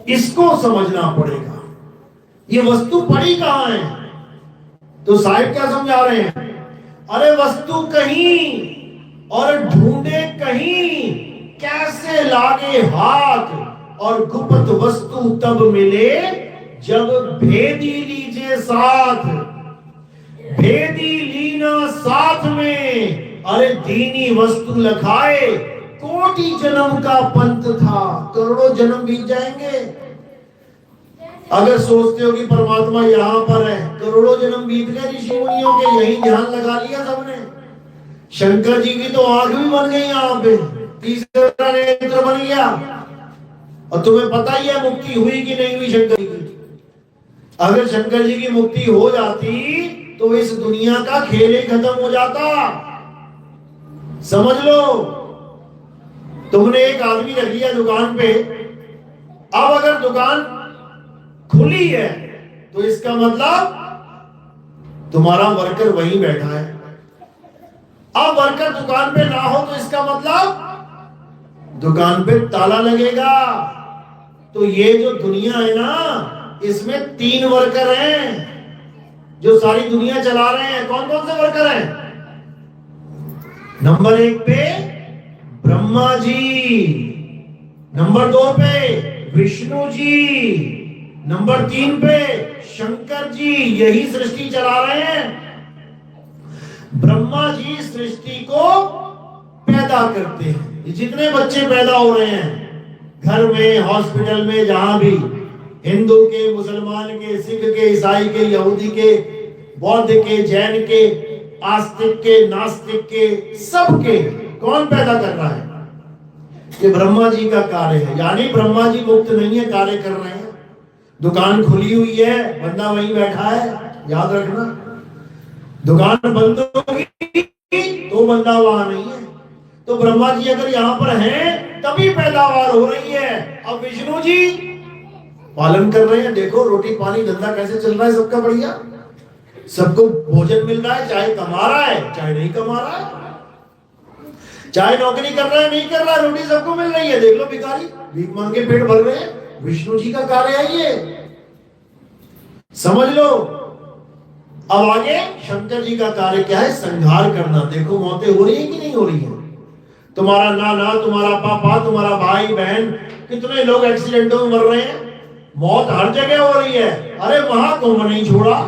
इसको समझना पड़ेगा। ये वस्तु पड़ी कहां है? तो साहिब क्या समझा रहे हैं? अरे वस्तु कहीं और ढूंढे कहीं, कैसे लागे हाथ और गुप्त वस्तु तब मिले जब भेदी लीजिए साथ। भेदी लीना साथ में, अरे दीनी वस्तु लखाए, कोटि जन्म का पंथ था, करोड़ों जन्म बीत जाएंगे। अगर सोचते हो कि परमात्मा यहां पर है, करोड़ों जन्म बीत गए ऋषि मुनियों के, यही ध्यान लगा लिया सबने। शंकर जी की तो आंख भी बन गई यहां पे, तीसरा नेत्र बन गया। और तुम्हें पता ही है मुक्ति हुई कि नहीं हुई शंकर जी की। अगर शंकर जी की मुक्ति हो जाती तो इस दुनिया का खेल ही खत्म हो जाता। समझ लो, तुमने एक आदमी रख लिया दुकान पे, अब अगर दुकान खुली है तो इसका मतलब तुम्हारा वर्कर वहीं बैठा है। अब वर्कर दुकान पे ना हो तो इसका मतलब दुकान पे ताला लगेगा। तो ये जो दुनिया है ना, इसमें 3 वर्कर हैं जो सारी दुनिया चला रहे हैं। कौन कौन से वर्कर हैं? नंबर 1 पे ब्रह्मा जी, नंबर 2 पे विष्णु जी, नंबर 3 पे शंकर जी। यही सृष्टि चला रहे हैं। ब्रह्मा जी सृष्टि को पैदा करते हैं। ये जितने बच्चे पैदा हो रहे हैं घर में, हॉस्पिटल में, जहां भी, हिंदू के, मुसलमान के, सिख के, ईसाई के, यहूदी के, बौद्ध के, जैन के, आस्तिक के, नास्तिक के, सबके कौन पैदा कर रहा है? ये ब्रह्मा जी का कार्य है। यानी ब्रह्मा जी मुक्त नहीं है, कार्य कर रहे हैं। दुकान खुली हुई है, बंदा वहीं बैठा है, याद रखना। दुकान बंद होगी तो बंदा वहां नहीं है। तो ब्रह्मा जी अगर यहां पर हैं तभी पैदावार हो रही है। अब विष्णु जी पालन कर रहे हैं। देखो रोटी पानी धंधा कैसे चल रहा है सबका, बढ़िया, सबको भोजन मिल रहा है, चाहे कमा रहा है चाहे नहीं कमा रहा है, चाहे नौकरी कर रहा है नहीं कर रहा है, रोटी सबको मिल रही है। देख लो भिखारी भीख मांग के पेट भर रहे हैं। विष्णु जी का कार्य है ये, समझ लो। अब आगे शंकर जी का कार्य क्या है? संहार करना। देखो मौतें हो रही है कि नहीं हो रही है? तुम्हारा नाना, तुम्हारा पापा, तुम्हारा भाई बहन, कितने लोग एक्सीडेंटों में मर रहे हैं। मौत हर जगह हो रही है। अरे महाकुंभ नहीं छोड़ा,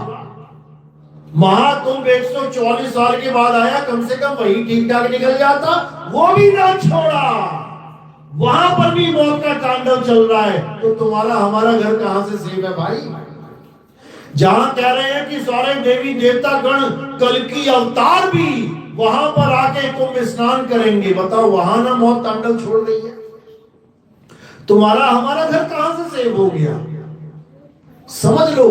महाकुंभ 144 साल के बाद आया, कम से कम वही ठीक ठाक निकल जाता, वो भी ना छोड़ा। वहां पर भी मौत का तांडव चल रहा है। तो तुम्हारा हमारा घर कहां से सेफ है भाई? जहां कह रहे हैं कि सारे देवी देवता गण कल की अवतार भी वहां पर आके कुंभ स्नान करेंगे, बताओ वहां ना मौत तांडव छोड़ रही है। तुम्हारा हमारा घर कहां से सेव हो गया? समझ लो।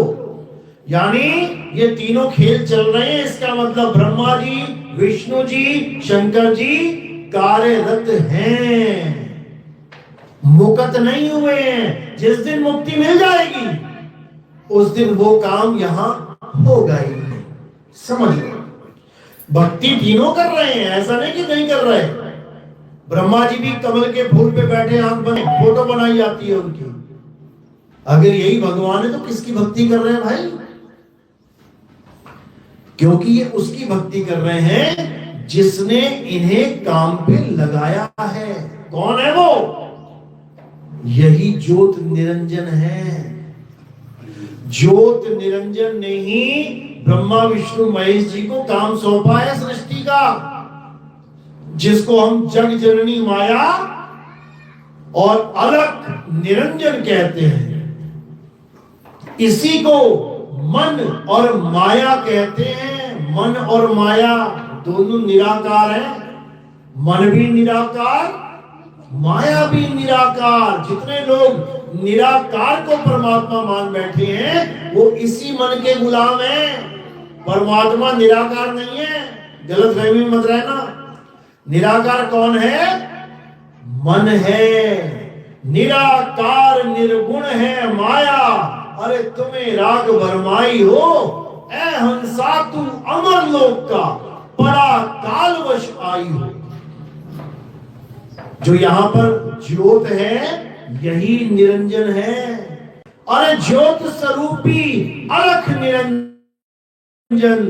यानी ये तीनों खेल चल रहे हैं। इसका मतलब ब्रह्मा जी, विष्णु जी, शंकर जी कार्यरत हैं, मुक्त नहीं हुए हैं। जिस दिन मुक्ति मिल जाएगी उस दिन वो काम यहां होगा ही नहीं। समझ लो, भक्ति तीनों कर रहे हैं, ऐसा नहीं कि नहीं कर रहे। ब्रह्मा जी भी कमल के फूल पे बैठे, आंख बंद, फोटो बनाई जाती है उनकी, अगर यही भगवान है तो किसकी भक्ति कर रहे हैं भाई? क्योंकि ये उसकी भक्ति कर रहे हैं जिसने इन्हें काम पे लगाया है। कौन है वो? यही ज्योत निरंजन है। ज्योत निरंजन ने ही ब्रह्मा विष्णु महेश जी को काम सौंपा है सृष्टि का, जिसको हम जग जननी माया और अलख निरंजन कहते हैं। इसी को मन और माया कहते हैं। मन और माया दोनों निराकार है। मन भी निराकार, माया भी निराकार। जितने लोग निराकार को परमात्मा मान बैठे हैं वो इसी मन के गुलाम हैं। परमात्मा निराकार नहीं है, गलत फहमी में मत रहना। निराकार कौन है? मन है। निराकार निर्गुण है माया। अरे तुम्हें राग भरमाई हो, ऐ हंसा तू अमर लोक का बड़ा कालवश आई हो। जो यहां पर ज्योत है यही निरंजन है। अरे ज्योत स्वरूपी अलख निरंजन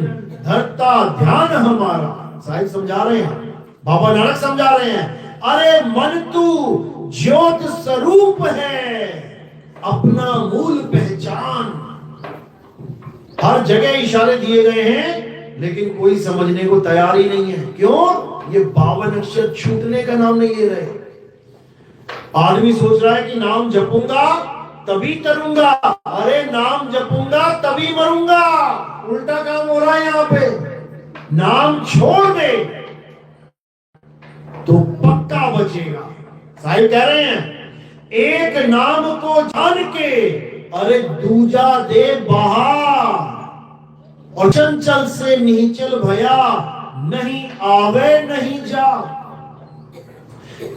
धरता ध्यान हमारा। साहिब समझा रहे हैं, बाबा नानक समझा रहे हैं। अरे मन तू ज्योत स्वरूप है, अपना मूल पहचान। हर जगह इशारे दिए गए हैं लेकिन कोई समझने को तैयार ही नहीं है। क्यों? ये 52 अक्षर छूटने का नाम नहीं ले रहे। आदमी सोच रहा है कि नाम जपूंगा तभी तरूंगा, अरे नाम जपूंगा तभी मरूंगा। उल्टा काम हो रहा है यहां पे। नाम छोड़ दे तो पक्का बचेगा। साहिब कह रहे हैं एक नाम को जान के अरे दूजा दे बहा, और चंचल से निचल भया नहीं आवे नहीं जा।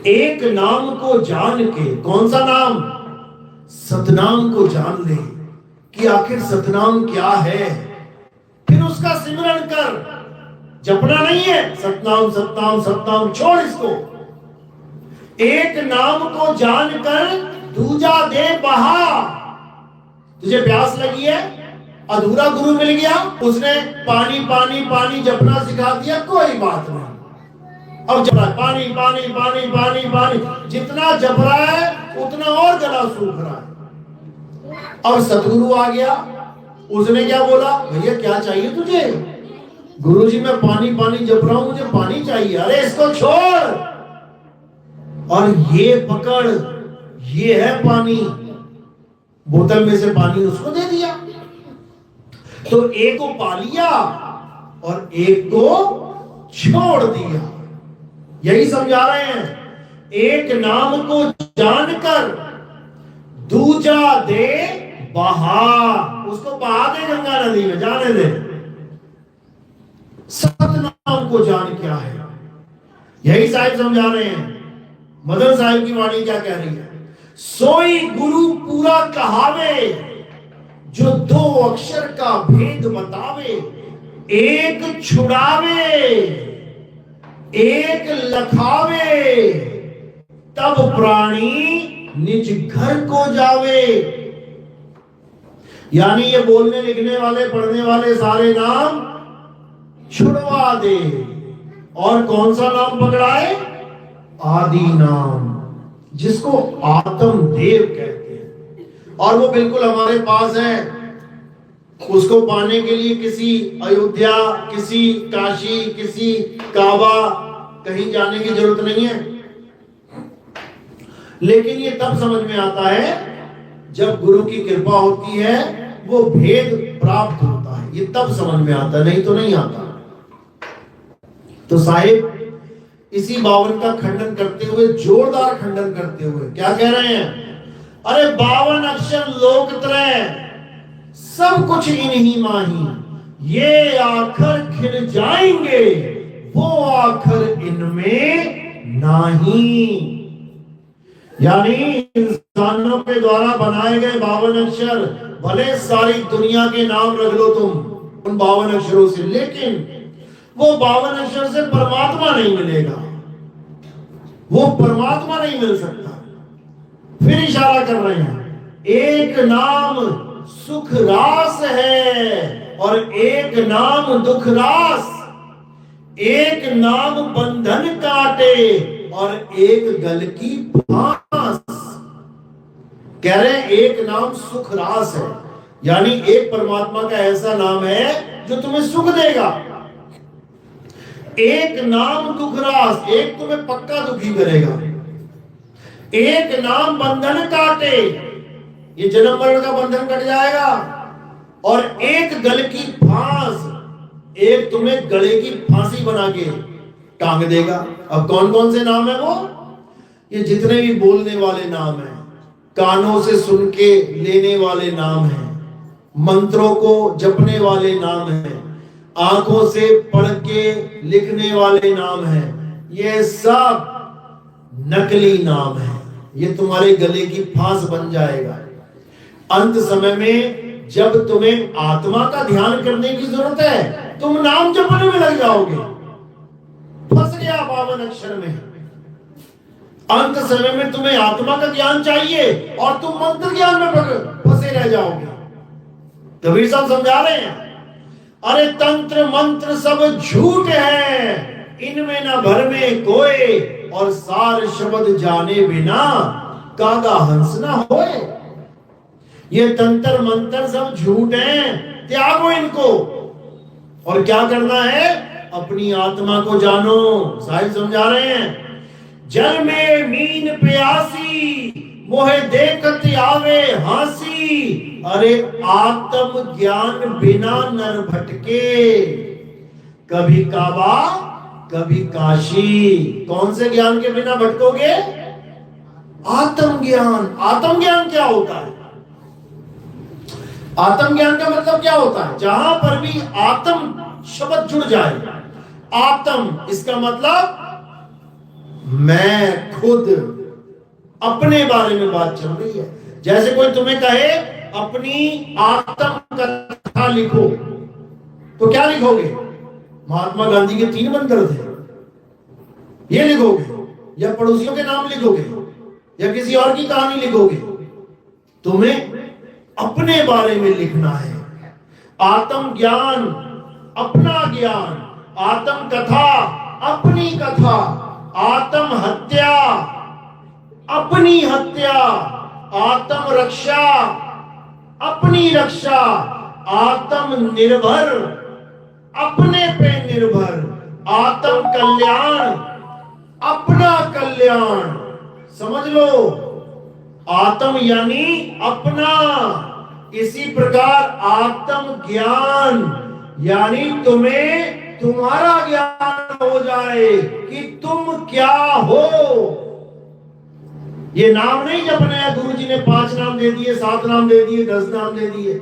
एक नाम को जान के, कौन सा नाम? सतनाम को जान ले कि आखिर सतनाम क्या है, फिर उसका सिमरन कर। जपना नहीं है सतनाम सतनाम सतनाम, छोड़ इसको। एक नाम को जानकर दूजा दे बहा। तुझे प्यास लगी है, अधूरा गुरु मिल गया, उसने पानी पानी पानी जपना सिखा दिया, कोई बात नहीं। अब जप रहा है पानी पानी पानी पानी पानी, जितना जप रहा है उतना और गला सूख रहा है। अब सतगुरु आ गया, उसने क्या बोला? भैया क्या चाहिए तुझे? गुरुजी मैं पानी पानी जप रहा हूं, मुझे पानी चाहिए। अरे इसको छोड़ और ये पकड़, ये है पानी। बोतल में से पानी उसको दे दिया। तो एक को पा लिया और एक को छोड़ दिया। यही समझा रहे हैं। एक नाम को जानकर दूजा दे बहा, उसको बहा दे गंगा नदी में, जाने दे। सतनाम को जान क्या है, यही साहिब समझा रहे हैं। मदन साहिब की वाणी क्या कह रही है? सोई गुरु पूरा कहावे, जो दो अक्षर का भेद बतावे। एक छुड़ावे एक लखावे, तब प्राणी निज घर को जावे। यानी ये बोलने लिखने वाले पढ़ने वाले सारे नाम छुड़वा दे और कौन सा नाम पकड़ाए? आदि नाम, जिसको आत्म देव कहते हैं। और वो बिल्कुल हमारे पास है। उसको पाने के लिए किसी अयोध्या, किसी काशी, किसी काबा कहीं जाने की जरूरत नहीं है। लेकिन ये तब समझ में आता है जब गुरु की कृपा होती है, वो भेद प्राप्त होता है। ये तब समझ में आता, नहीं तो नहीं आता। तो साहिब इसी 52 का खंडन करते हुए, जोरदार खंडन करते हुए क्या कह रहे हैं? अरे 52 अक्षर लोकत्रय सब कुछ इन्हीं माही, ये आखर खिल जाएंगे वो आखर इनमें नाही। यानी इंसानों के द्वारा बनाए गए 52 अक्षर, भले सारी दुनिया के नाम रख लो तुम उन 52 अक्षरों से, लेकिन वो 52 अक्षर से परमात्मा नहीं मिलेगा, वो परमात्मा नहीं मिल सकता। फिर इशारा कर रहे हैं एक नाम सुख रास है और एक नाम दुख रास, एक नाम बंधन काटे और एक गल की फांस। कह रहे हैं एक नाम सुख रास है, यानी एक परमात्मा का ऐसा नाम है जो तुम्हें सुख देगा। एक नाम दुख रास, एक तुम्हें पक्का दुखी करेगा। एक नाम बंधन काटे, ये जन्म मरण का बंधन कट जाएगा। और एक गल की फांस, एक तुम्हें गले की फांसी बना के टांग देगा। अब कौन कौन से नाम है वो? ये जितने भी बोलने वाले नाम हैं, कानों से सुन के लेने वाले नाम हैं, मंत्रों को जपने वाले नाम हैं, आंखों से पढ़ के लिखने वाले नाम हैं, ये सब नकली नाम है। ये तुम्हारे गले की फांस बन जाएगा। अंत समय में जब तुम्हें आत्मा का ध्यान करने की जरूरत है, तुम नाम जपने में लग जाओगे। फंस गया 52 अक्षर में। अंत समय में तुम्हें आत्मा का ज्ञान चाहिए और तुम मंत्र ज्ञान में फंसे रह जाओगे। कबीर साहब समझा रहे हैं, अरे तंत्र मंत्र सब झूठ है, इनमें न भर में कोई, और सार शब्द जाने बिना कागा हंस ना होए। ये तंत्र मंत्र सब झूठ हैं, त्यागो इनको। और क्या करना है? अपनी आत्मा को जानो। साहिब समझा रहे हैं, जल में मीन प्यासी, मोहे देखत आवे हासी, अरे आत्म ज्ञान बिना नर भटके, कभी काबा कभी काशी। कौन से ज्ञान के बिना भटकोगे? आत्म ज्ञान। आत्म ज्ञान क्या होता है? आत्म ज्ञान का मतलब क्या होता है? जहां पर भी आत्म शब्द जुड़ जाए। आत्म, इसका मतलब मैं खुद, अपने बारे में बात चल रही है। जैसे कोई तुम्हें कहे अपनी आत्म कथा लिखो, तो क्या लिखोगे? महात्मा गांधी के 3 मंत्र थे, ये लिखोगे? या पड़ोसियों के नाम लिखोगे? या किसी और की कहानी लिखोगे? तुम्हें अपने बारे में लिखना है। आत्म ज्ञान अपना ज्ञान, आत्म कथा अपनी कथा, आत्म हत्या अपनी हत्या, आत्म रक्षा अपनी रक्षा, आत्म निर्भर अपने पे निर्भर, आत्म कल्याण अपना कल्याण। समझ लो, आत्म यानी अपना। इसी प्रकार आत्म ज्ञान यानी तुम्हें तुम्हारा ज्ञान हो जाए कि तुम क्या हो। ये नाम नहीं जपने हैं। गुरु जी ने 5 नाम दे दिए, 7 नाम दे दिए, 10 नाम दे दिए।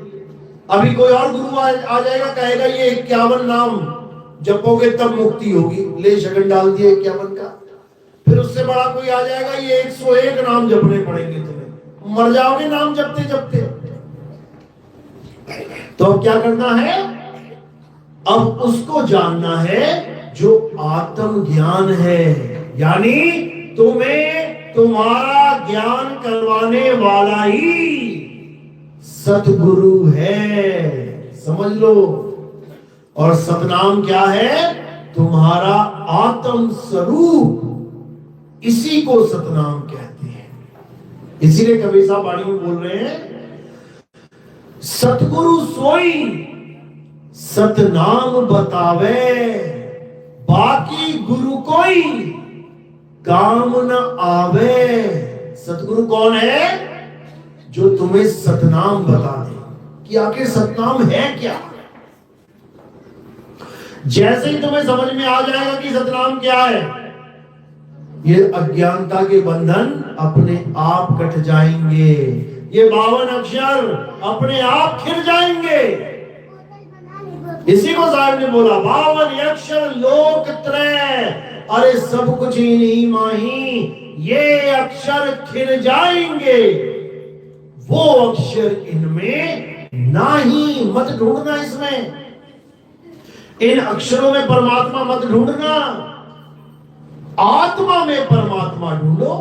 अभी कोई और गुरु आ जाएगा, कहेगा ये 51 नाम जपोगे तब मुक्ति होगी, ले शगन डाल दिए 51 का। फिर उससे बड़ा कोई आ जाएगा, ये 101 नाम जपने पड़ेंगे तुम्हें, मर जाओगे नाम जपते जपते। तो अब क्या करना है? अब उसको जानना है जो आत्म ज्ञान है, यानी तुम्हें तुम्हारा ज्ञान करवाने वाला ही सतगुरु है। समझ लो। और सतनाम क्या है? तुम्हारा आत्म स्वरूप, इसी को सतनाम कहते हैं। इसीलिए कबीर साहब वाणी में बोल रहे हैं, सतगुरु सोई सतनाम बतावे, बाकी गुरु कोई काम न आवे। सतगुरु कौन है? जो तुम्हें सतनाम बता दे कि आखिर सतनाम है क्या। जैसे ही तुम्हें समझ में आ जाएगा कि सतनाम क्या है, ये अज्ञानता के बंधन अपने आप कट जाएंगे। ये 52 अक्षर अपने आप खिल जाएंगे। इसी को साहब ने बोला, 52 अक्षर लोक त्रय, अरे सब कुछ इन्हीं माही, ये अक्षर खिल जाएंगे, वो अक्षर इनमें नाही। मत ढूंढना इसमें, इन अक्षरों में परमात्मा मत ढूंढना, आत्मा में परमात्मा ढूंढो।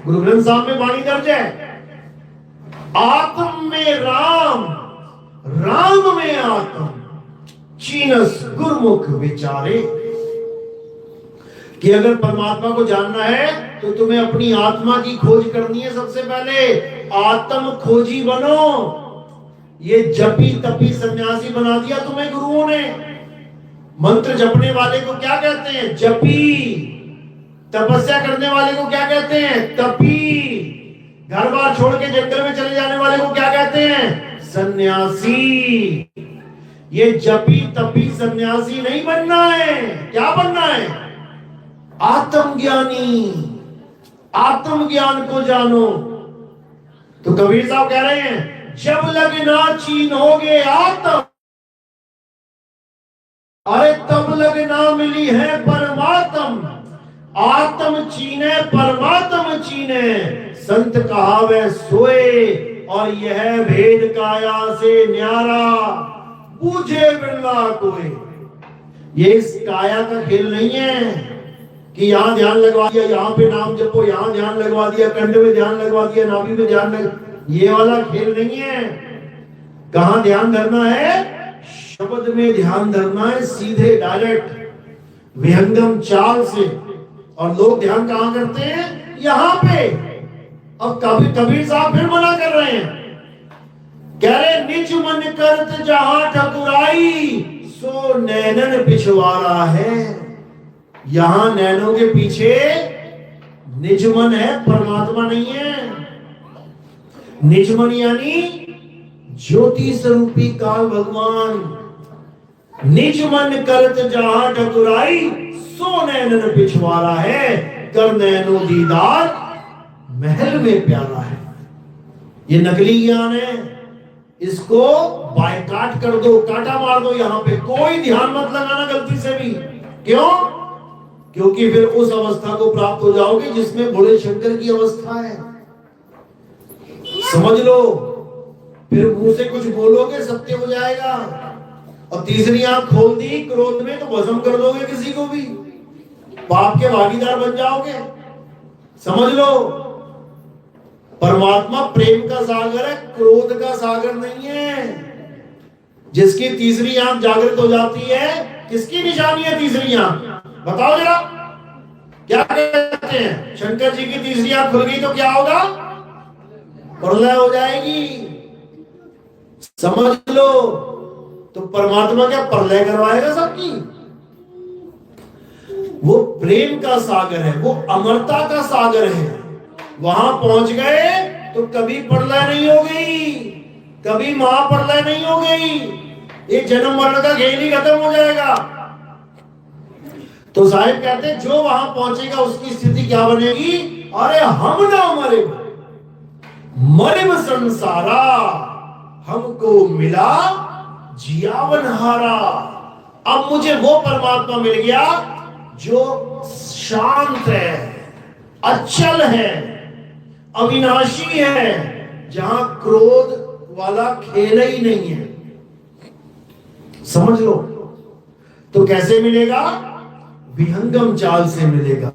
गुरु ग्रंथ साहब में वाणी दर्ज है, आत्म में राम, राम में आत्म, चीनस गुरमुख विचारे। कि अगर परमात्मा को जानना है तो तुम्हें अपनी आत्मा की खोज करनी है। सबसे पहले आत्म खोजी बनो। ये जपी तपी सन्यासी बना दिया तुम्हें गुरुओं ने। मंत्र जपने वाले को क्या कहते हैं? जपी। तपस्या करने वाले को क्या कहते हैं? तपी। घर बार छोड़ के जंगल में चले जाने वाले को क्या कहते हैं? सन्यासी। ये जपी तपी सन्यासी नहीं बनना है। क्या बनना है? आत्मज्ञानी। आत्मज्ञान को जानो। तो कबीर साहब कह रहे हैं, जब लगना चीनोगे आत्म, अरे तब लगना मिली है परमात्म। आत्म चीने परमात्म चीने, संत कहावे सोए, और यह भेद काया से न्यारा, बूझे बिरला कोई। ये इस काया का खेल नहीं है कि यहां ध्यान लगवा दिया, यहां पे नाम जपो, यहां ध्यान लगवा दिया, कंठ में ध्यान लगवा दिया, नाभि में ध्यान ये वाला खेल नहीं है। कहां ध्यान धरना है? शब्द में ध्यान धरना है, सीधे डायरेक्ट विहंगम चाल से। और लोग ध्यान कहां करते हैं? यहां पे। अब कबीर साहब फिर मना कर रहे हैं, कह रहे निज मन करत जहां ठकुराई, सो नैनन पिछवाड़ा है। यहां नैनों के पीछे निज मन है, परमात्मा नहीं है। निज मन यानी ज्योति स्वरूपी काल भगवान। निज मन करत जहां ठकुराई, सो नैनन पिछवाड़ा है, कर नैनो दीदार महल में प्यारा है। ये नकली ज्ञान है, इसको बायकाट कर दो, काटा मार दो। यहां पे कोई ध्यान मत लगाना गलती से भी। क्यों? क्योंकि फिर उस अवस्था को प्राप्त हो जाओगे जिसमें बड़े शंकर की अवस्था है। समझ लो, फिर मुंह से कुछ बोलोगे सत्य हो जाएगा, और तीसरी आंख खोल दी क्रोध में तो भस्म कर दोगे किसी को भी, पाप के भागीदार बन जाओगे। समझ लो, परमात्मा प्रेम का सागर है, क्रोध का सागर नहीं है। जिसकी तीसरी आंख जागृत हो जाती है, किसकी निशानी है तीसरी आंख? बताओ जरा, क्या कहते हैं? शंकर जी की तीसरी आंख खुल गई तो क्या होगा? प्रलय हो जाएगी। समझ लो, तो परमात्मा क्या प्रलय करवाएगा सबकी? वो प्रेम का सागर है, वो अमरता का सागर है। वहां पहुंच गए तो कभी प्रलय नहीं हो गई, कभी महाप्रलय नहीं हो गई। ये जन्म मरण का खेल ही खत्म हो जाएगा। तो साहिब कहते हैं, जो वहां पहुंचेगा उसकी स्थिति क्या बनेगी? अरे हम ना मरे, मरिम संसारा, हमको मिला जियावन हारा। अब मुझे वो परमात्मा मिल गया जो शांत है, अचल है, अविनाशी है, जहां क्रोध वाला खेल ही नहीं है। समझ लो। तो कैसे मिलेगा? विहंगम चाल से मिलेगा।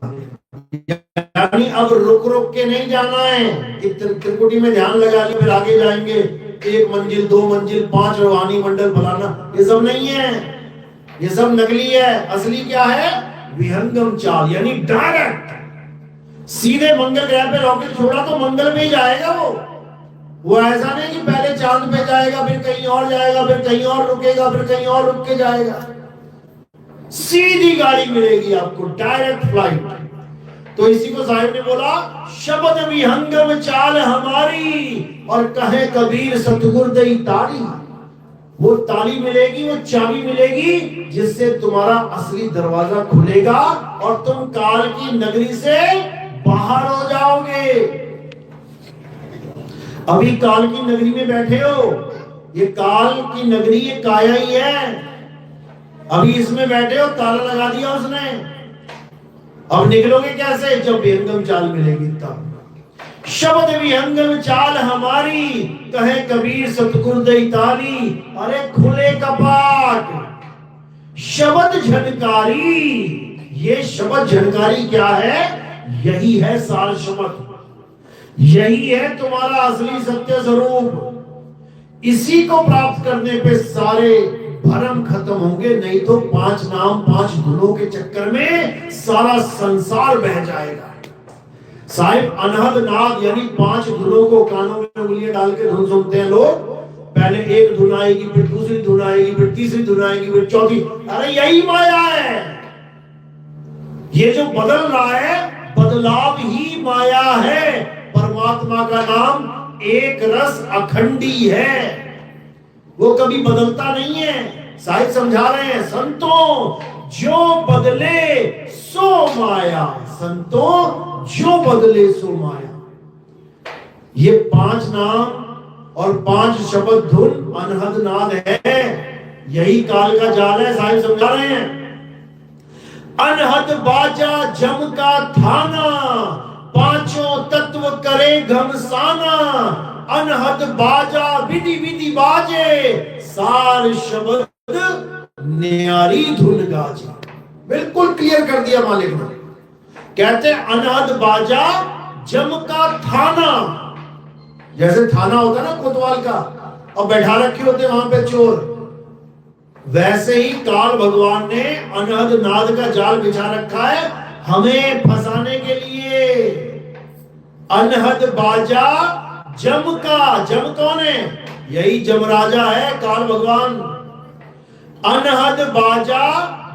यानी अब रुक रुक के नहीं जाना है कि त्रिकुटी में ध्यान लगा के फिर आगे जाएंगे, 1 मंजिल 2 मंजिल 5 रूहानी मंडल फलाना, ये सब नहीं है। ये सब नकली है। असली क्या है? विहंगम चाल, यानी डायरेक्ट सीधे मंगल ग्रह पे रॉकेट छोड़ा तो मंगल में ही जाएगा वो ऐसा नहीं कि पहले चांद पे जाएगा, फिर कहीं और जाएगा, फिर कहीं और रुकेगा, फिर कहीं और रुक के जाएगा। सीधी गाड़ी मिलेगी आपको, डायरेक्ट फ्लाइट। तो इसी को साहिब ने बोला, शब्द विहंगम चाल हमारी, और कहे कबीर सतगुर दई तारी। वो ताली मिलेगी, वो चाबी मिलेगी, जिससे तुम्हारा असली दरवाजा खुलेगा और तुम काल की नगरी से बाहर हो जाओगे। अभी काल की नगरी में बैठे हो, ये काल की नगरी, ये काया ही है। अभी इसमें बैठे हो, ताला लगा दिया उसने। अब निकलोगे कैसे? जब विहंगम चाल मिलेगी तब। शब्द विहंगम चाल हमारी, कहे कबीर सतगुर दई ताली। अरे खुले कपाट, शब्द झनकारी। ये शब्द झनकारी क्या है? यही है सार शब्द। यही है तुम्हारा असली सत्य स्वरूप। इसी को प्राप्त करने पे सारे भरम खत्म होंगे, नहीं तो 5 नाम 5 गुणों के चक्कर में सारा संसार बह जाएगा। साहिब अनहद नाद यानी 5 धुनों को कानों में उंगलियां डाल के धुन सुनते हैं लोग। पहले एक धुन आएगी, फिर दूसरी धुन आएगी, फिर तीसरी धुन आएगी, फिर चौथी। अरे यही माया है। ये जो बदल रहा है बदलाव ही माया है। परमात्मा का नाम एक रस अखंडी है, वो कभी बदलता नहीं है। साहिब समझा रहे हैं, संतों जो बदले सो माया, संतों जो बदले सो माया। ये 5 नाम और 5 शब्द धुन अनहद नाद है, यही काल का जाल है। साहिब समझा रहे हैं, अनहद बाजा जम का थाना, 5 तत्व करे घमसाना। अनहद बाजा विधि विधि बाजे, सार शब्द न्यारी धुन गाजे। बिल्कुल क्लियर कर दिया मालिक ने। कहते अनहद बाजा जम का थाना, जैसे थाना होता है ना कोतवाल का, और बैठा रखे होते वहां पे चोर, वैसे ही काल भगवान ने अनहद नाद का जाल बिछा रखा है हमें फंसाने के लिए। अनहद बाजा जम का, जम कौन है? यही जमराजा है काल भगवान। अनहद बाजा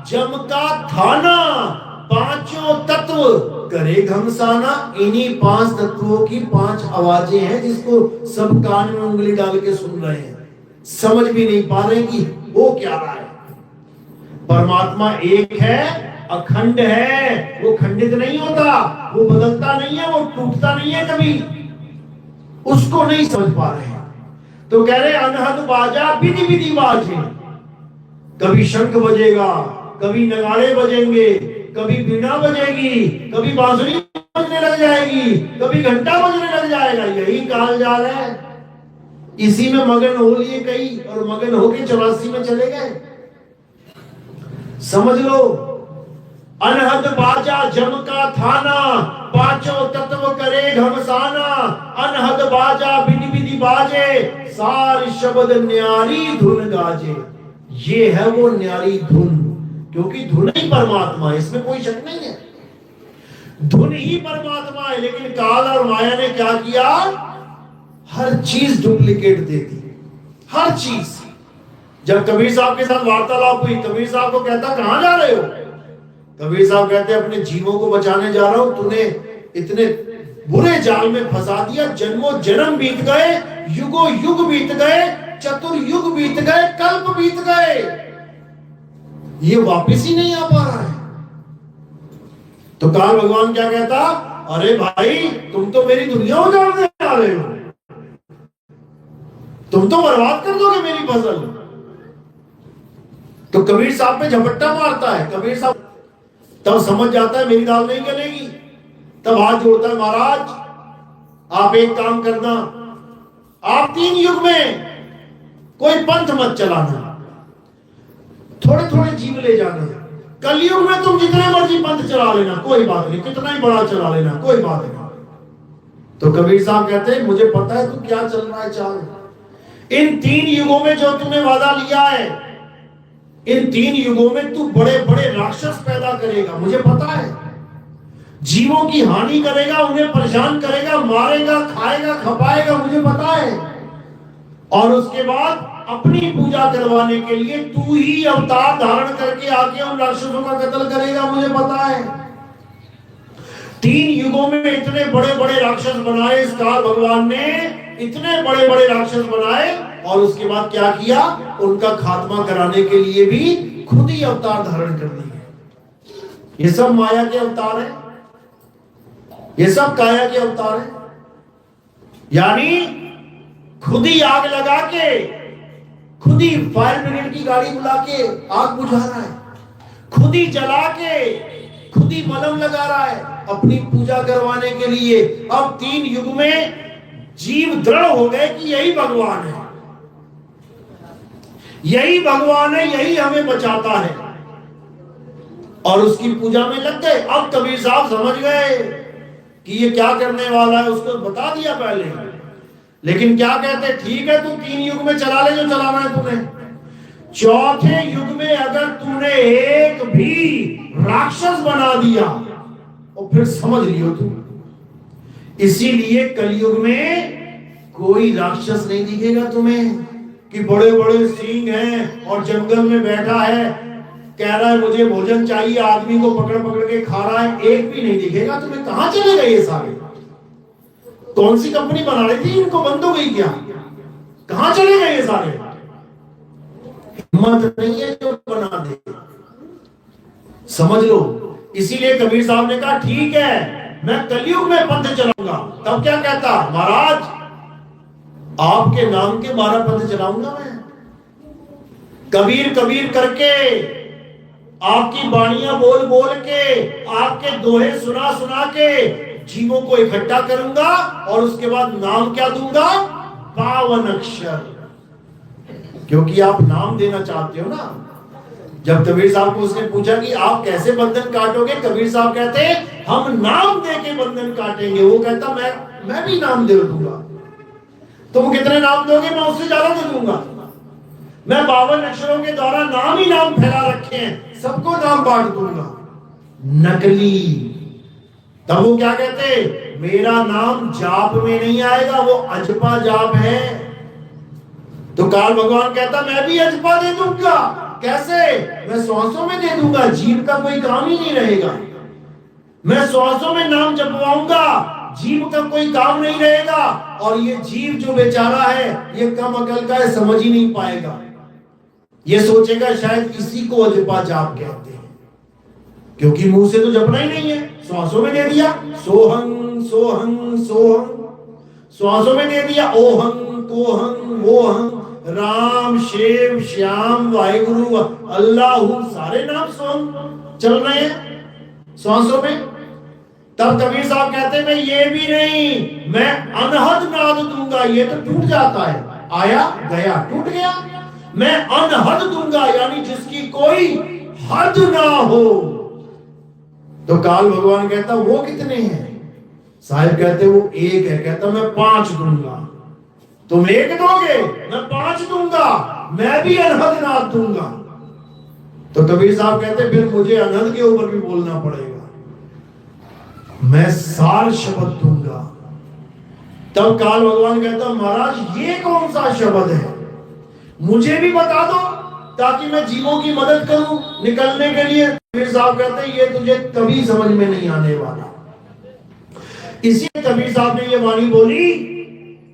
जम का थाना, 5 तत्व करे घमसाना। इन्हीं 5 तत्वों की 5 आवाजें हैं जिसको सब कान में उंगली डाल के सुन रहे हैं, समझ भी नहीं पा रहे कि वो क्या रहा है। परमात्मा एक है, अखंड है, वो खंडित नहीं होता, वो बदलता नहीं है, वो टूटता नहीं है कभी। उसको नहीं समझ पा रहे हैं तो कह रहे अनहद बाजा विधि विधि बाजे। कभी शंख बजेगा, कभी नगाड़े बजेंगे, कभी बीना बजेगी, कभी बांसुरी बजने लग जाएगी, कभी घंटा बजने लग जाएगा। यही काल जा रहा है। इसी में मगन हो लिए कई, और मगन होके 84 में चले गए। समझ लो, अनहद बाजा जम का थाना, 5 तत्व करे घमसाना। अनहद बाजा विधि विधि बाजे, सार शब्द न्यारी धुन गाजे। ये है वो न्यारी धुन, क्योंकि धुन ही परमात्मा है, इसमें कोई शक नहीं है। धुन ही परमात्मा है। लेकिन काल और माया ने क्या किया? हर चीज डुप्लीकेट दे दी, हर चीज। जब कबीर साहब के साथ वार्तालाप हुई, कबीर साहब को कहता कहां जा रहे हो? कबीर साहब कहते अपने जीवों को बचाने जा रहा हूं। तूने इतने बुरे जाल में फंसा दिया, जन्मों जन्म बीत गए, युगों युग बीत गए, चतुर्युग बीत गए, कल्प बीत गए, ये वापस ही नहीं आ पा रहा है। तो काल भगवान क्या कहता? अरे भाई, तुम तो मेरी दुनिया उजाड़ने आ रहे हो, तुम तो बर्बाद कर दोगे मेरी फसल। तो कबीर साहब पे झपट्टा मारता है। कबीर साहब तब समझ जाता है मेरी दाल नहीं गलेगी। तब हाथ जोड़ता है, महाराज आप एक काम करना, आप 3 युग में कोई पंथ मत चलाना, थोड़े थोड़े जीव ले जाना। कलयुग में तुम जितने मर्जी पंथ चला लेना, कोई बात नहीं, कितना ही बड़ा चला लेना, कोई बात नहीं। तो कबीर साहब कहते हैं मुझे पता है तू क्या चल रहा है चाल। इन 3 युगों में जो तूने वादा लिया है, इन 3 युगों में तू बड़े बड़े राक्षस पैदा करेगा, मुझे पता है। जीवों की हानि करेगा, उन्हें परेशान करेगा, मारेगा, खाएगा, खपाएगा, मुझे पता है। और उसके बाद अपनी पूजा करवाने के लिए तू ही अवतार धारण करके आके उन राक्षसों का कत्ल करेगा, मुझे पता है। 3 युगों में इतने बड़े बड़े राक्षस बनाए इस काल भगवान ने, इतने बड़े बड़े राक्षस बनाए, और उसके बाद क्या किया? उनका खात्मा कराने के लिए भी खुद ही अवतार धारण कर दिए। ये सब माया के अवतार है, ये सब काया के अवतार है। यानी खुद ही आग लगा के, खुद ही फायर ब्रिगेड की गाड़ी बुला के आग बुझा रहा है, खुद ही जला के, खुद ही मलम लगा रहा है अपनी पूजा करवाने के लिए। अब 3 युग में जीव दृढ़ हो गए कि यही भगवान है, यही भगवान है, यही हमें बचाता है, और उसकी पूजा में लग गए। अब कबीर साहब समझ गए कि ये क्या करने वाला है, उसको बता दिया पहले। लेकिन क्या कहते, ठीक है तू 3 युग में चला ले जो चलाना है तूने, 4थे युग में अगर तूने एक भी राक्षस बना दिया और फिर समझ लियो तू। इसीलिए कलयुग में कोई राक्षस नहीं दिखेगा तुम्हें कि बड़े बड़े सींग हैं और जंगल में बैठा है, कह रहा है मुझे भोजन चाहिए, आदमी को पकड़ पकड़ के खा रहा है, एक भी नहीं दिखेगा तुम्हें। कहां चले गए ये सारे? कौन सी कंपनी बना रही थी, इनको बंद हो गई क्या? कहां चले गए ये सारे? हिम्मत नहीं है जो बना दे, समझ लो। इसीलिए कबीर साहब ने कहा ठीक है मैं कलयुग में पंथ चलाऊंगा। तब क्या कहता, महाराज आपके नाम के 12 पंथ चलाऊंगा मैं। कबीर कबीर करके, आपकी बाणियां बोल बोल के, आपके दोहे सुना सुना के जीवों को इकट्ठा करूंगा और उसके बाद नाम क्या दूंगा, 52 अक्षर। क्योंकि आप नाम देना चाहते हो ना। जब कबीर साहब को उसने पूछा कि आप कैसे बंधन काटोगे, कबीर साहब कहते हम नाम दे के बंधन काटेंगे। वो कहता मैं भी नाम दे दूंगा। तुम कितने नाम दोगे, मैं उससे ज्यादा दे दूंगा। मैं 52 अक्षरों के द्वारा नाम ही नाम फैला रखे हैं, सबको नाम बांट दूंगा। नकली। तब वो क्या कहते, मेरा नाम जाप में नहीं आएगा, वो अजपा जाप है। तो काल भगवान कहता मैं भी अजपा दे दूंगा। कैसे? मैं श्वासों में दे दूंगा, जीव का कोई काम ही नहीं रहेगा। मैं श्वासों में नाम जपवाऊंगा, जीव का कोई काम नहीं रहेगा। और ये जीव जो बेचारा है, ये कम अकल का है, समझ ही नहीं पाएगा। ये सोचेगा शायद इसी को अजपा जाप कहते हैं, क्योंकि मुंह से तो जपना ही नहीं है, श्वासों में दे दिया। सोहं सोहं सोहं, श्वासों में दे दिया। ओहं कोहं वोहं, राम शिव श्याम वाहिगुरु अल्लाह, सारे नाम सोहं चल रहे हैं श्वासों में। तब कबीर साहब कहते मैं ये भी नहीं, मैं अनहद नाद दूंगा। ये तो टूट जाता है, आया गया टूट गया। मैं अनहद दूंगा, यानी जिसकी कोई हद ना हो। तो काल भगवान कहता वो कितने हैं? साहिब कहते वो एक है। कहता मैं 5 दूंगा। तुम 1 दोगे, मैं 5 दूंगा। मैं भी अनहद नाद दूंगा। तो कबीर साहब कहते फिर मुझे अनहद के ऊपर भी बोलना पड़ेगा, मैं सार शब्द दूंगा। तब काल भगवान कहता महाराज ये कौन सा शब्द है, मुझे भी बता दो ताकि मैं जीवों की मदद करूं निकलने के लिए। कबीर साहब कहते हैं ये तुझे कभी समझ में नहीं आने वाला। इसी कबीर साहब ने ये वाणी बोली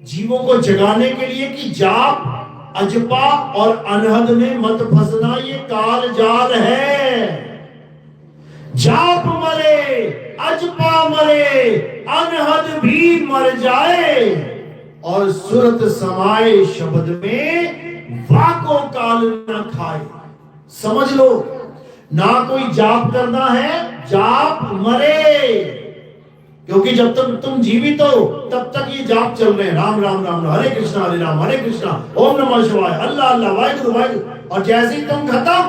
जीवों को जगाने के लिए कि जाप अजपा और अनहद में मत फंसना, ये काल जाल है। जाप मरे, अजपा मरे, अनहद भी मर जाए, और सुरत समाए शब्द में वाको काल न खाए। समझ लो, ना कोई जाप करना है, जाप मरे। क्योंकि जब तक तुम जीवित हो तब तक ये जाप चल रहे हैं, राम राम राम हरे कृष्णा हरे कृष्णा ओम नमः शिवाय अल्लाह अल्लाह वाहिगुरु वाहिगुरु। और जैसे ही तुम खत्म,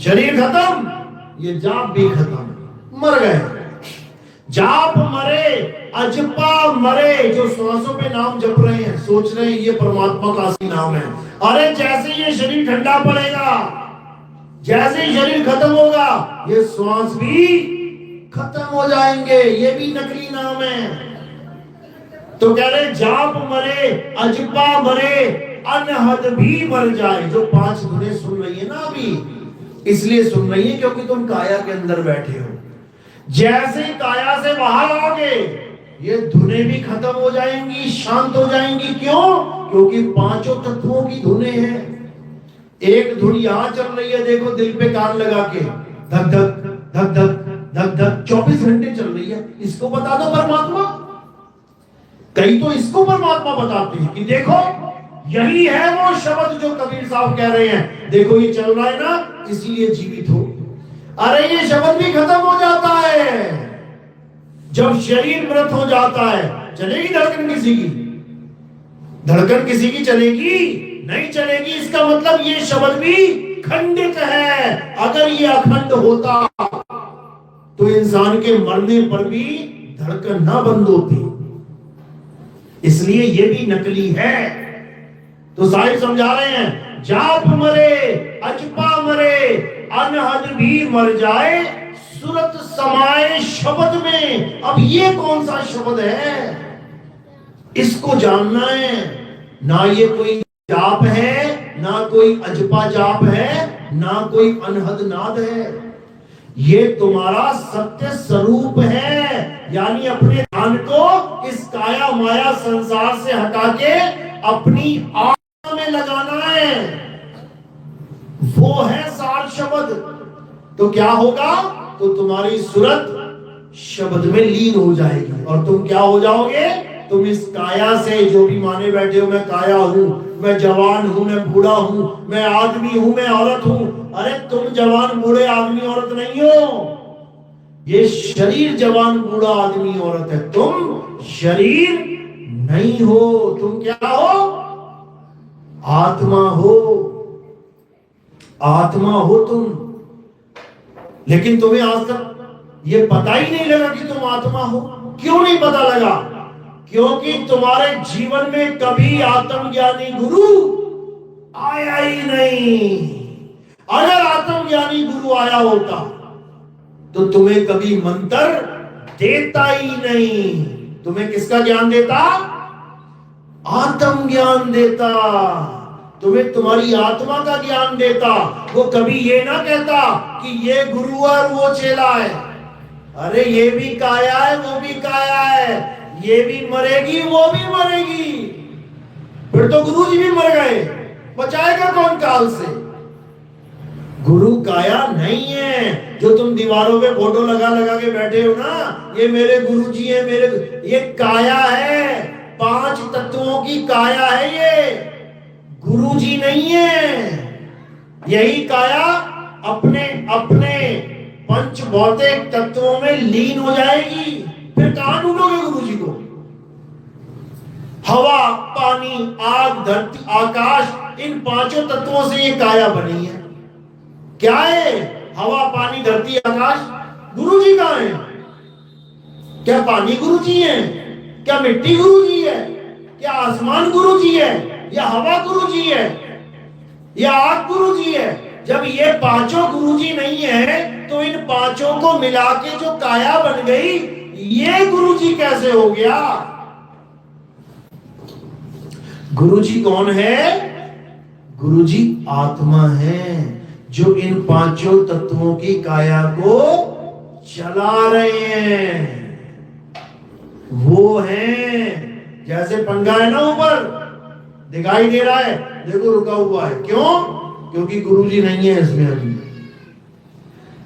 शरीर खत्म, ये जाप भी खत्म, मर गए। जाप मरे, अजपा मरे। जो श्वासों पे नाम जप रहे हैं, सोच रहे हैं ये परमात्मा का असली नाम है। अरे जैसे ये शरीर ठंडा पड़ेगा, जैसे ही शरीर खत्म होगा, ये श्वास भी खत्म हो जाएंगे। ये भी नकली नाम है। तो कह रहे जाप मरे, अजपा मरे, अनहद भी मर जाए। जो 5 धुनें सुन रही है ना अभी, इसलिए सुन रही है क्योंकि तुम काया के अंदर बैठे हो। जैसे ही काया से बाहर आओगे, ये धुनें भी खत्म हो जाएंगी, शांत हो जाएंगी। क्यों? क्योंकि 5 तत्वों की धुनें हैं। एक धुन यहां चल रही है, देखो दिल पे कान लगा के, धक धक धक धक धक धक 24 घंटे चल रही है। इसको बता दो परमात्मा। कई तो इसको परमात्मा बताते हैं कि देखो यही है वो शब्द जो कबीर साहब कह रहे हैं। देखो ये चल रहा है ना, इसीलिए जीवित हो। अरे ये शब्द भी खत्म हो जाता है जब शरीर मृत हो जाता है। चलेगी धड़कन किसी की? धड़कन किसी की चलेगी? नहीं चलेगी। इसका मतलब ये शब्द भी खंडित है। अगर ये अखंड होता तो इंसान के मरने पर भी धड़कन ना बंद होती, इसलिए ये भी नकली है। तो साहिब समझा रहे हैं, जाप मरे अजपा मरे अनहद भी मर जाए, सूरत समाए शब्द में। अब ये कौन सा शब्द है, इसको जानना है। ना ये कोई जाप है, ना कोई अजपा जाप है, ना कोई अनहद नाद है, ये तुम्हारा सत्य स्वरूप है। यानी अपने ध्यान को इस काया माया संसार से हटा के अपनी आत्मा में लगाना है, वो है सार शब्द। तो क्या होगा, तो तुम्हारी सूरत शब्द में लीन हो जाएगी और तुम क्या हो जाओगे, तुम इस काया से जो भी माने बैठे हो, मैं काया हूं, मैं जवान हूं, मैं बूढ़ा हूं, मैं आदमी हूं, मैं औरत हूं। अरे तुम जवान बूढ़े आदमी औरत नहीं हो, ये शरीर जवान बूढ़ा आदमी औरत है, तुम शरीर नहीं हो। तुम क्या हो, आत्मा हो, आत्मा हो तुम। लेकिन तुम्हें आज तक ये पता ही नहीं लगा कि तुम आत्मा हो। क्यों नहीं पता लगा, क्योंकि तुम्हारे जीवन में कभी आत्मज्ञानी गुरु आया ही नहीं। अगर आत्मज्ञानी गुरु आया होता तो तुम्हें कभी मंत्र देता ही नहीं। तुम्हें किसका ज्ञान देता, आत्म ज्ञान देता, तुम्हें तुम्हारी आत्मा का ज्ञान देता। वो कभी ये ना कहता कि ये गुरु और वो चेला है, अरे ये भी काया है वो भी काया है, ये भी मरेगी वो भी मरेगी, फिर तो गुरु जी भी मर गए, बचाएगा कौन काल से। गुरु काया नहीं है जो तुम दीवारों पे फोटो लगा लगा के बैठे हो ना, ये मेरे गुरु जी है मेरे, ये काया है, 5 तत्वों की काया है, ये गुरु जी नहीं है। यही काया अपने अपने पंच भौतिक तत्वों में लीन हो जाएगी, फिर कहां ढूंढोगे गुरु जी को। हवा पानी आग धरती आकाश, इन 5 तत्वों से ये काया बनी है। क्या है, हवा पानी धरती आकाश, गुरु जी कहां है। क्या पानी गुरु जी है, क्या मिट्टी गुरु जी है, क्या आसमान गुरु जी है, या हवा गुरु जी है, या आग गुरु जी है। जब ये 5 गुरु जी नहीं है तो इन 5 को मिला के जो काया बन गई, ये गुरु जी कैसे हो गया। गुरु जी कौन है, गुरु जी आत्मा है जो इन 5 तत्वों की काया को चला रहे हैं। वो है जैसे पंखा है ना ऊपर दिखाई दे रहा है, देखो रुका हुआ है, क्यों, क्योंकि गुरुजी नहीं है इसमें।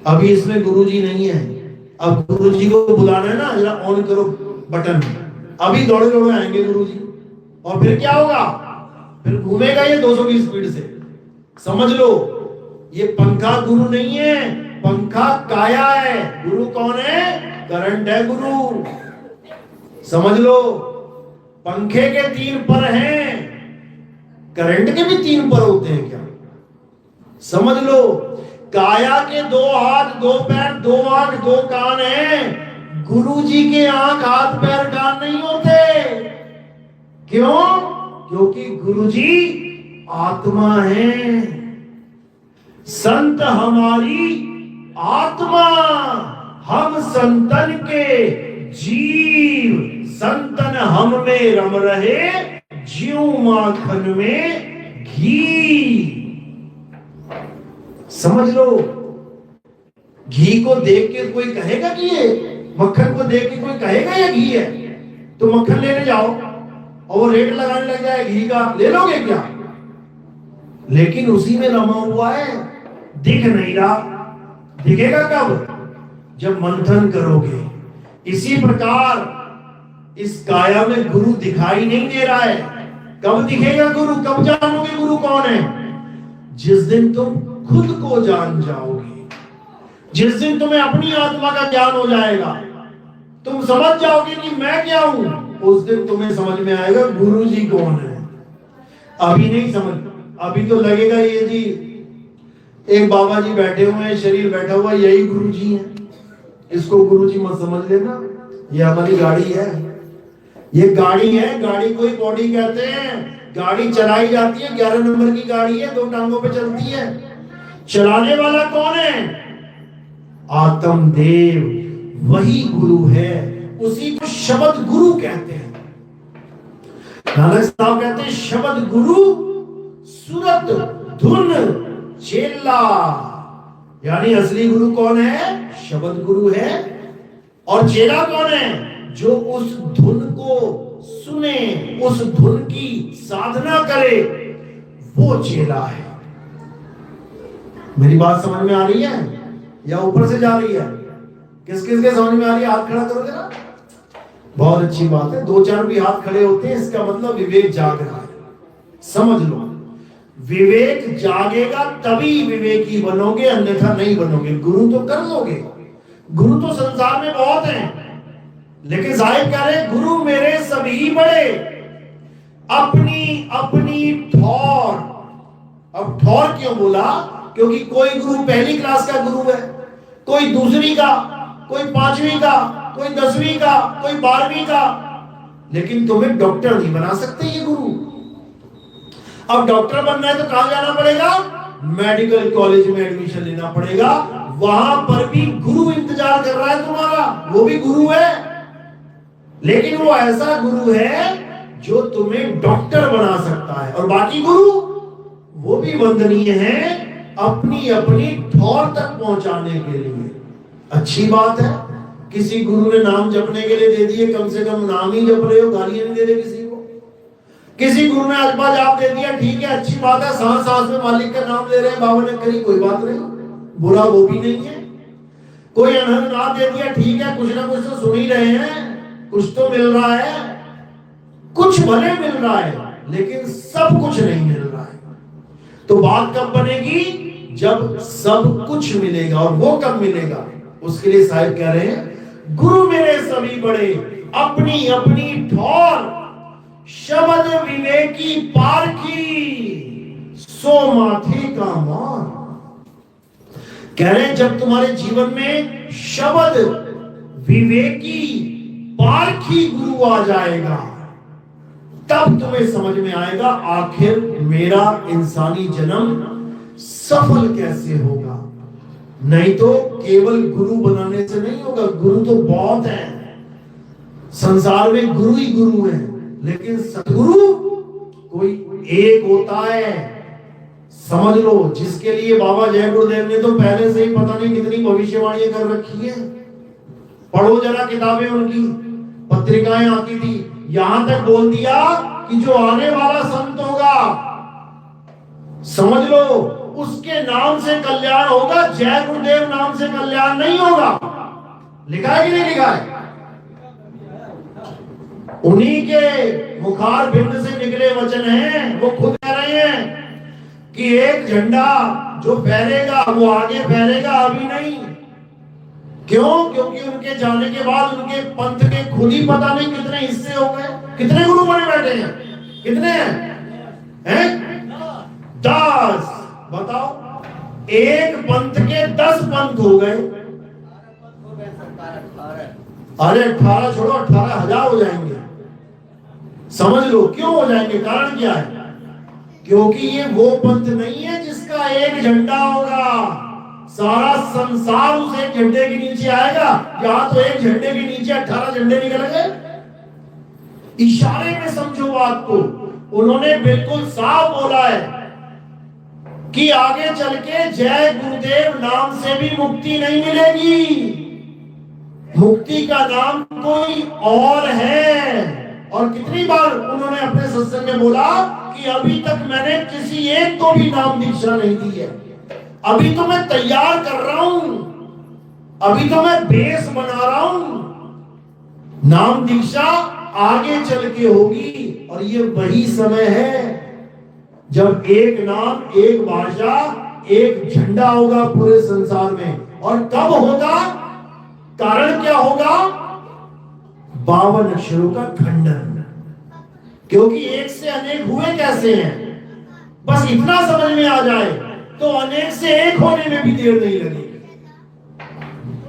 अभी इसमें गुरुजी नहीं है। अब गुरुजी को बुलाना है ना, जरा ऑन करो बटन, अभी दौड़े दौड़े आएंगे गुरुजी, और फिर क्या होगा, फिर घूमेगा ये 200 की स्पीड से। समझ लो ये पंखा गुरु नहीं है, पंखा काया है। गुरु कौन है, करंट है गुरु। समझ लो पंखे के 3 पर हैं, करंट के भी 3 पर होते हैं क्या। समझ लो काया के 2 हाथ 2 पैर 2 आंख 2 कान हैं, गुरु जी के आंख हाथ पैर कान नहीं होते। क्यों, क्योंकि गुरु जी आत्मा है। संत हमारी आत्मा, हम संतन के जीव, संतन हम में रम रहे, ज्यों माखन में घी। समझ लो घी को देख के कोई कहेगा कि ये, मक्खन को देख के कोई कहेगा ये घी है, तो मक्खन लेने जाओ और वो रेट लगाने लग जाए घी का, ले लोगे क्या। लेकिन उसी में रमा हुआ है, दिख नहीं रहा, दिखेगा कब, जब मंथन करोगे। इसी प्रकार इस काया में गुरु दिखाई नहीं दे रहा है। कब दिखेगा गुरु, कब जानोगे गुरु कौन है, जिस दिन तुम खुद को जान जाओगे, जिस दिन तुम्हें अपनी आत्मा का ज्ञान हो जाएगा, तुम समझ जाओगे कि मैं क्या हूं, उस दिन तुम्हें समझ में आएगा गुरु जी कौन है। अभी नहीं समझ, अभी तो लगेगा ये जी एक बाबा जी बैठे हुए हैं, शरीर बैठा हुआ, यही गुरु जी है, इसको गुरु जी मत समझ लेना, ये हमारी गाड़ी है, ये गाड़ी है, गाड़ी को ही बॉडी कहते हैं। गाड़ी चलाई जाती है, 11 नंबर की गाड़ी है, 2 टांगों पे चलती है। चलाने वाला कौन है? आत्मदेव, वही गुरु है, उसी को शब्द गुरु कहते हैं। नानक साहब कहते हैं शब्द गुरु सूरत धुन चेला, यानी असली गुरु कौन है? शब्द गुरु है। और चेला कौन है? जो उस धुन को सुने, उस धुन की साधना करे, वो चेला है। मेरी बात समझ में आ रही है या ऊपर से जा रही है? किस किस के समझ में आ रही है? हाथ खड़ा करोगे ना? बहुत अच्छी बात है। 2-4 भी हाथ खड़े होते हैं, इसका मतलब विवेक जाग रहा है। समझ लो, विवेक जागेगा तभी विवेकी बनोगे, अन्यथा नहीं बनोगे। गुरु तो कर लोगे, गुरु तो संसार में बहुत हैं, लेकिन साहिब कह रहे गुरु मेरे सभी बड़े, अपनी अपनी ठौर। अब ठौर क्यों बोला? क्योंकि कोई गुरु पहली क्लास का गुरु है, कोई दूसरी का, कोई 5वीं का, कोई 10वीं का, कोई 12वीं का, लेकिन तुम्हें डॉक्टर नहीं बना सकते ये गुरु। अब डॉक्टर बनना है तो कहां जाना पड़ेगा? मेडिकल कॉलेज में एडमिशन लेना पड़ेगा। वहां पर भी गुरु इंतजार कर रहा है तुम्हारा, वो भी गुरु है, लेकिन वो ऐसा गुरु है जो तुम्हें डॉक्टर बना सकता है। और बाकी गुरु वो भी वंदनीय है, अपनी अपनी ठौर तक पहुंचाने के लिए। अच्छी बात है, किसी गुरु ने नाम जपने के लिए दे दिए, कम से कम नाम ही जप रहे हो, गालियां नहीं दे रहे किसी को। किसी गुरु ने अल्पा जाप दे दिया, ठीक है, अच्छी बात है, सांस सांस में मालिक का नाम ले रहे हैं, बाबा ने करी, कोई बात नहीं, बुरा वो भी नहीं है। कोई अनहद नाम दे दिया, ठीक है, कुछ ना कुछ तो सुन ही रहे हैं, कुछ तो मिल रहा है, कुछ भले मिल रहा है, लेकिन सब कुछ नहीं मिल रहा है। तो बात कब बनेगी? जब सब कुछ मिलेगा। और वो कब मिलेगा? उसके लिए साहिब कह रहे हैं गुरु मेरे सभी बड़े, अपनी अपनी ठौर, शब्द विवेकी पारखी, सो माथे का मान। कह रहे हैं जब तुम्हारे जीवन में शब्द विवेकी पारखी गुरु आ जाएगा, तब तुम्हें समझ में आएगा आखिर मेरा इंसानी जन्म सफल कैसे होगा। नहीं तो केवल गुरु बनाने से नहीं होगा। गुरु तो बहुत है, संसार में गुरु ही गुरु है, लेकिन सदगुरु कोई एक होता है। समझ लो, जिसके लिए बाबा जय गुरुदेव ने तो पहले से ही पता नहीं कितनी भविष्यवाणियां कर रखी है। पढ़ो जरा किताबें, उनकी पत्रिकाएं आती थी, यहां तक बोल दिया कि जो आने वाला संत होगा, समझ लो, उसके नाम से कल्याण होगा, जय गुरुदेव नाम से कल्याण नहीं होगा। लिखा है कि नहीं लिखा है? उन्हीं के मुखार बिंद से निकले वचन हैं। वो खुद कह रहे हैं कि एक झंडा जो फहरेगा वो आगे फहरेगा, अभी नहीं। क्यों? क्योंकि उनके जाने के बाद उनके पंथ के खुद ही पता नहीं कितने हिस्से हो गए। कितने गुरु बने बैठे हैं? कितने हैं? 10। बताओ, एक पंथ के 10 पंथ हो गए। अरे 18 छोड़ो, 18,000 हो जाएंगे। समझ लो क्यों हो जाएंगे, कारण क्या है? क्योंकि ये वो पंथ नहीं है जिसका एक झंडा होगा, सारा संसार उस एक झंडे के नीचे आएगा। यहां तो एक झंडे के नीचे 18 झंडे निकलेंगे। इशारे में समझो बात को, उन्होंने बिल्कुल साफ बोला है कि आगे चल के जय गुरुदेव नाम से भी मुक्ति नहीं मिलेगी। मुक्ति का नाम कोई और है। और कितनी बार उन्होंने अपने सत्संग में बोला कि अभी तक मैंने किसी एक को भी नाम दीक्षा नहीं दी है। अभी तो मैं तैयार कर रहा हूं, अभी तो मैं बेस बना रहा हूं। नाम दीक्षा आगे चल के होगी, और ये वही समय है जब एक नाम, एक भाषा, एक झंडा होगा पूरे संसार में। और कब होगा? कारण क्या होगा? 52 अक्षरों का खंडन। क्योंकि एक से अनेक हुए कैसे हैं? बस इतना समझ में आ जाए तो अनेक से एक होने में भी देर नहीं लगेगी।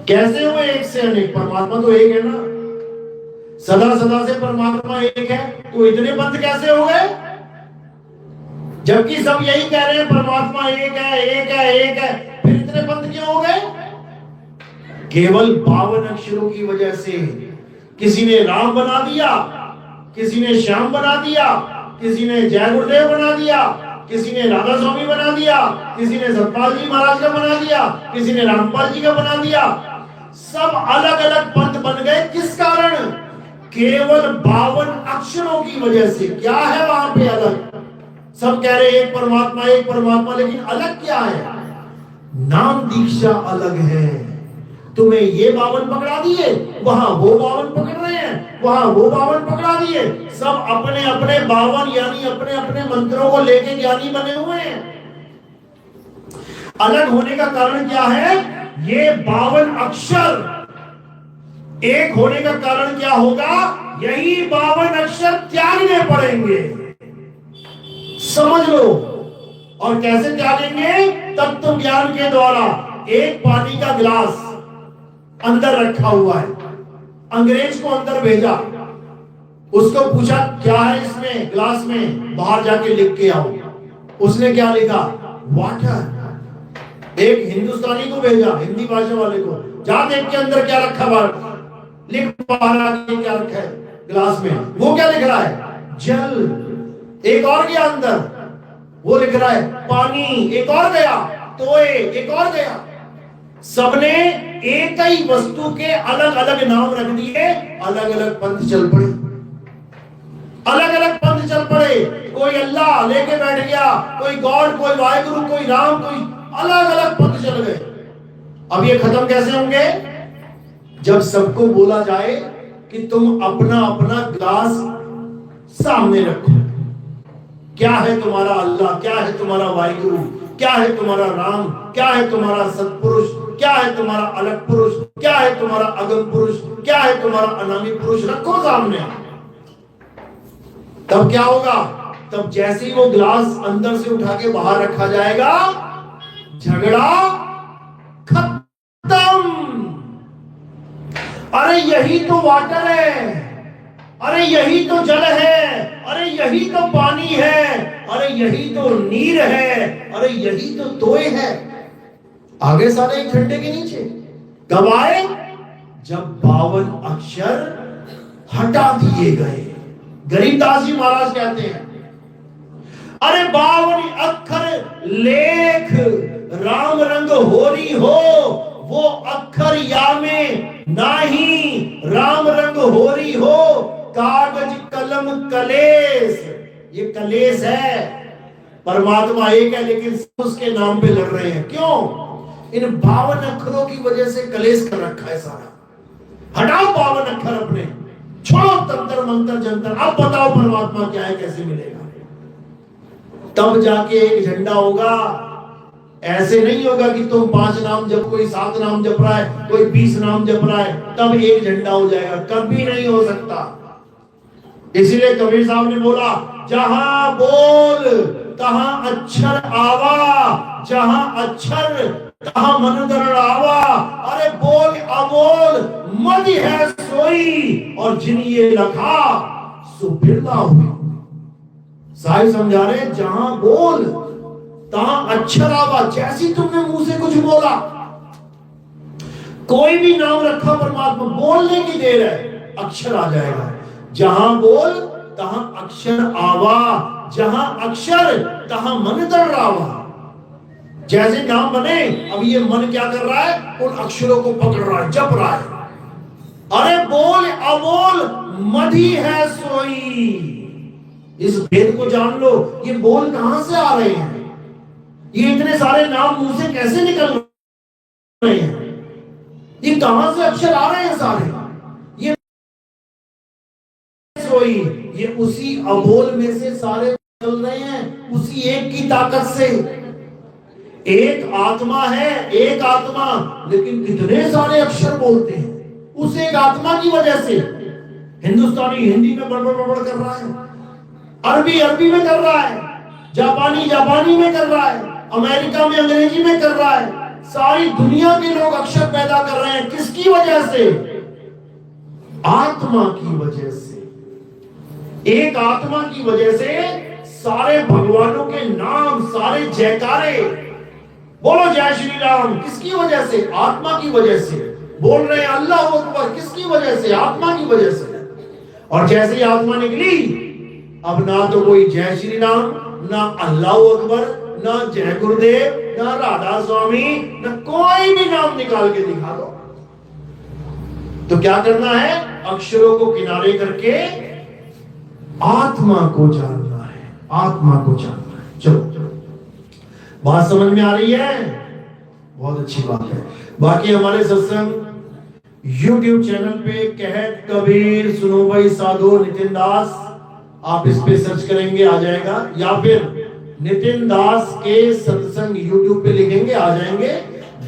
कैसे हुए एक से अनेक? परमात्मा तो एक है ना, सदा सदा से परमात्मा एक है, तो इतने पंथ कैसे हो गए? जबकि सब यही कह रहे हैं परमात्मा एक है, एक है, एक है, फिर इतने पंथ क्यों हो गए? केवल 52 अक्षरों की वजह से। किसी ने राम बना दिया, किसी ने श्याम बना दिया, किसी ने जय गुरुदेव बना दिया, किसी ने राधा स्वामी बना दिया, किसी ने सतपाल जी महाराज का बना दिया, किसी ने रामपाल जी का बना दिया। सब अलग अलग पंथ बन गए। किस कारण? केवल 52 अक्षरों की वजह से। क्या है वहां पे अलग? सब कह रहे एक परमात्मा, एक परमात्मा, लेकिन अलग क्या है? नाम दीक्षा अलग है। तुम्हें ये 52 पकड़ा दिए, वहां वो 52 पकड़ रहे हैं, वहां वो 52 पकड़ा दिए। सब अपने अपने 52 यानी अपने अपने मंत्रों को लेके ज्ञानी बने हुए हैं। अलग होने का कारण क्या है? ये 52 अक्षर। एक होने का कारण क्या होगा? यही 52 अक्षर त्यागने पड़ेंगे। समझ लो। और कैसे त्यागेंगे? तत्व ज्ञान के द्वारा। एक पानी का गिलास अंदर रखा हुआ है, अंग्रेज को अंदर भेजा, उसको पूछा क्या है इसमें गिलास में, बाहर जाके लिख के आओ। उसने क्या लिखा? वाटर। एक हिंदुस्तानी को भेजा, हिंदी भाषा वाले को, जा देख के अंदर क्या रखा, बाहर लिख, बाहर आके क्या रखा है गिलास में। वो क्या लिख रहा है? जल। एक और गया अंदर, वो लिख रहा है पानी। एक और गया, तोए। एक और गया। सबने एक ही वस्तु के अलग अलग नाम रख दिए, अलग अलग पंथ चल पड़े, अलग अलग पंथ चल पड़े। कोई अल्लाह लेके बैठ गया, कोई गॉड, कोई वाहिगुरु, कोई राम, कोई अलग अलग पंथ चल गए। अब ये खत्म कैसे होंगे? जब सबको बोला जाए कि तुम अपना अपना ग्लास सामने रखो। क्या है तुम्हारा अल्लाह, क्या है तुम्हारा वाहिगुरु, क्या है तुम्हारा राम, क्या है तुम्हारा सतपुरुष, क्या है तुम्हारा अलग पुरुष, क्या है तुम्हारा अगम पुरुष, क्या है तुम्हारा अनामी पुरुष, रखो सामने। तब क्या होगा? तब जैसे ही वो ग्लास अंदर से उठा के बाहर रखा जाएगा, झगड़ा खत्म। अरे यही तो वाटर है, अरे यही तो जल है, अरे यही तो पानी है, अरे यही तो नीर है, अरे यही तो तोय है। आगे सारे एक घंटे के नीचे कब आए? जब 52 अक्षर हटा दिए गए। गरीबदास जी महाराज कहते हैं, अरे 52 अक्षर लेख राम रंग होरी हो, वो अक्षर या में नाही राम रंग होरी हो। कागज कलम कलेश, ये कलेश है। परमात्मा एक है, लेकिन उसके नाम पे लड़ रहे हैं। क्यों? इन 52 अक्षरों की वजह से कलेश कर रखा है सारा। हटाओ 52 अक्षर अपने, छोड़ो तंत्र मंत्र जंतर। अब बताओ परमात्मा क्या है, कैसे मिलेगा? तब जाके एक झंडा होगा। ऐसे नहीं होगा कि तुम 5 नाम जप, कोई 7 नाम जप रहा है, कोई 20 नाम जप रहा है, तब एक झंडा हो जाएगा। कभी नहीं हो सकता। इसीलिए कबीर साहब ने बोला, जहां बोल तहां अक्षर आवा, जहां अक्षर तहां मन दर आवा। अरे बोल अबोल मदि है सोई, और जिन ये लखा सो बिरला हुई। साहिब समझा रहे, जहां बोल तहां अक्षर आवा। जैसी तुमने मुंह से कुछ बोला, कोई भी नाम रखा परमात्मा, बोलने की देर है, अक्षर आ जाएगा। जहां बोल तहां अक्षर आवा, जहां अक्षर तहां मन दर आवा। जैसे नाम बने, अब ये मन क्या कर रहा है? उन अक्षरों को पकड़ रहा है, जप रहा है। अरे बोल अबोल मधि है सोई। इस भेद को जान लो। ये बोल कहां से आ रहे हैं? ये इतने सारे नाम मुंह से कैसे निकल रहे हैं? ये कहां से अक्षर आ रहे हैं सारे? ये सोई, ये उसी अबोल में से सारे निकल रहे हैं, उसी एक की ताकत से। एक आत्मा है, एक आत्मा, लेकिन कितने सारे अक्षर बोलते हैं उस एक आत्मा की वजह से। हिंदुस्तानी हिंदी में बड़बड़ बड़बड़ कर रहा है, अरबी अरबी में कर रहा है, जापानी जापानी में कर रहा है, अमेरिका में अंग्रेजी में कर रहा है। सारी दुनिया के लोग अक्षर पैदा कर रहे हैं। किसकी वजह से? आत्मा की वजह से, एक आत्मा की वजह से सारे भगवानों के नाम, सारे जयकारे, बोलो जय श्री राम, किसकी वजह से? आत्मा की वजह से। बोल रहे हैं अल्लाह अकबर, किसकी वजह से? आत्मा की वजह से। और जैसे ही आत्मा निकली, अब ना तो कोई जय श्री राम, ना अल्लाह अकबर, ना जय गुरुदेव, ना राधा स्वामी, ना कोई भी नाम निकाल के दिखा दो। तो क्या करना है? अक्षरों को किनारे करके आत्मा को जानना है, आत्मा को जानना है। चलो बात समझ में आ रही है? बहुत अच्छी बात है। बाकी हमारे सत्संग YouTube चैनल पे कहत कबीर, सुनो भाई साधु, नितिन दास, आप इस पे सर्च करेंगे आ जाएगा, या फिर नितिन दास के सत्संग YouTube पे लिखेंगे आ जाएंगे।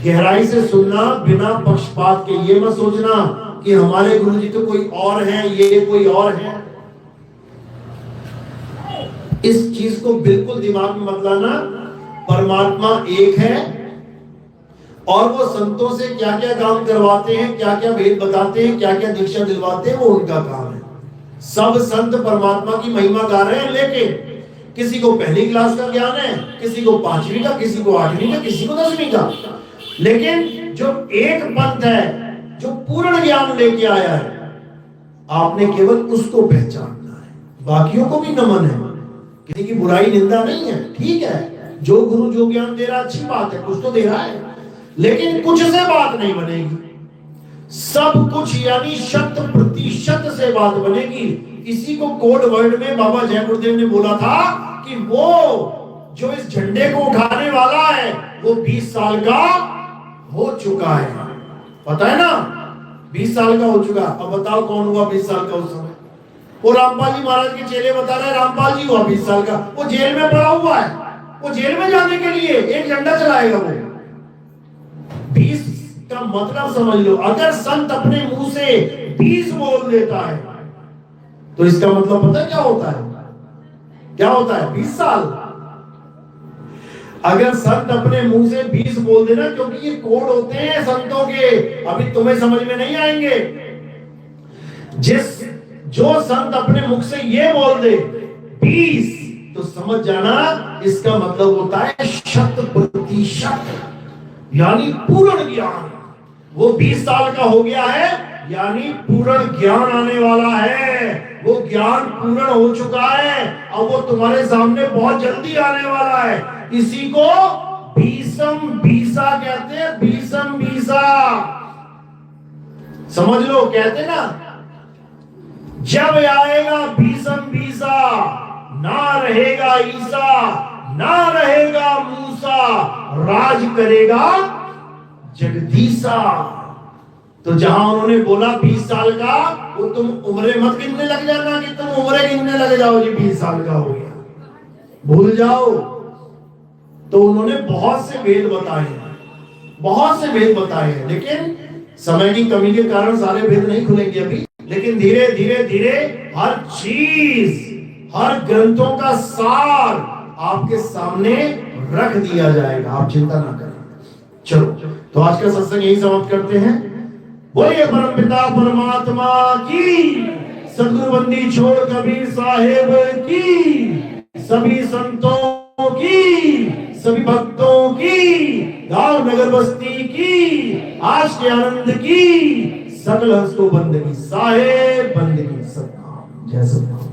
गहराई से सुनना, बिना पक्षपात के। ये मत सोचना कि हमारे गुरुजी तो कोई और है, ये कोई और है। इस चीज को बिल्कुल दिमाग में मत लाना। परमात्मा एक है और वो संतों से क्या क्या काम करवाते हैं, क्या क्या भेद बताते हैं, क्या क्या दीक्षा दिलवाते हैं, वो उनका काम है। सब संत परमात्मा की महिमा गा रहे हैं, लेकिन किसी को पहली क्लास का ज्ञान है, किसी को 5वीं का, किसी को 8वीं का, किसी को 10वीं का। लेकिन जो एक पंथ है, जो पूर्ण ज्ञान लेके आया है, आपने केवल उसको पहचानना है। बाकियों को भी नमन है, किसी की बुराई निंदा नहीं है। ठीक है, जो गुरु जो ज्ञान दे रहा अच्छी बात है, कुछ तो दे रहा है, लेकिन कुछ से बात नहीं बनेगी। सब कुछ यानी 100% से बात बनेगी। इसी को कोड वर्ड में बाबा जय गुरुदेव ने बोला था कि वो जो इस झंडे को उठाने वाला है वो 20 साल का हो चुका है। पता है ना, 20 साल का हो चुका। अब बताओ कौन हुआ 20 साल का उस समय? वो रामपाल जी महाराज के चेले बता रहे हैं, रामपाल जी हुआ 20 साल का। वो जेल में पड़ा हुआ है, वो जेल में जाने के लिए एक झंडा चलाएगा वो। 20 का मतलब समझ लो। अगर संत अपने मुंह से 20 बोल देता है तो इसका मतलब पता है क्या होता है? क्या होता है? 20 साल। अगर संत अपने मुंह से 20 बोल देना, क्योंकि ये कोड होते हैं संतों के, अभी तुम्हें समझ में नहीं आएंगे। जो संत अपने मुख से ये बोल दे 20, तो समझ जाना इसका मतलब होता है 100%, यानी पूर्ण ज्ञान। वो 20 साल का हो गया है, यानी पूर्ण ज्ञान आने वाला है। वो ज्ञान पूर्ण हो चुका है, अब वो तुम्हारे सामने बहुत जल्दी आने वाला है। इसी को बीसम बीसा कहते हैं, बीसम बीसा। समझ लो, कहते ना, जब आएगा बीसम बीसा, ना रहेगा ईसा, ना रहेगा मूसा, राज करेगा जगदीसा। तो जहां उन्होंने बोला 20 साल का, वो तुम उम्रें मत गिनने लग जाना कि तुम उम्रें गिनने लग जाओ जी 20 साल का हो गया, भूल जाओ। तो उन्होंने बहुत से भेद बताए हैं, बहुत से भेद बताए हैं, लेकिन समय की कमी के कारण सारे भेद नहीं खुलेंगे अभी। लेकिन धीरे धीरे धीरे हर चीज, हर ग्रंथों का सार आपके सामने रख दिया जाएगा, आप चिंता ना करें। चलो, तो आज का सत्संग यही समाप्त करते हैं। बोलिए परमपिता परमात्मा की, सदगुरु बंदी छोड़ कबीर साहेब की, सभी संतों की, सभी भक्तों की, गांव नगर बस्ती की, आज के आनंद की, सकल हंस को बंदगी साहेब बंदगी सतनाम। जय सतनाम।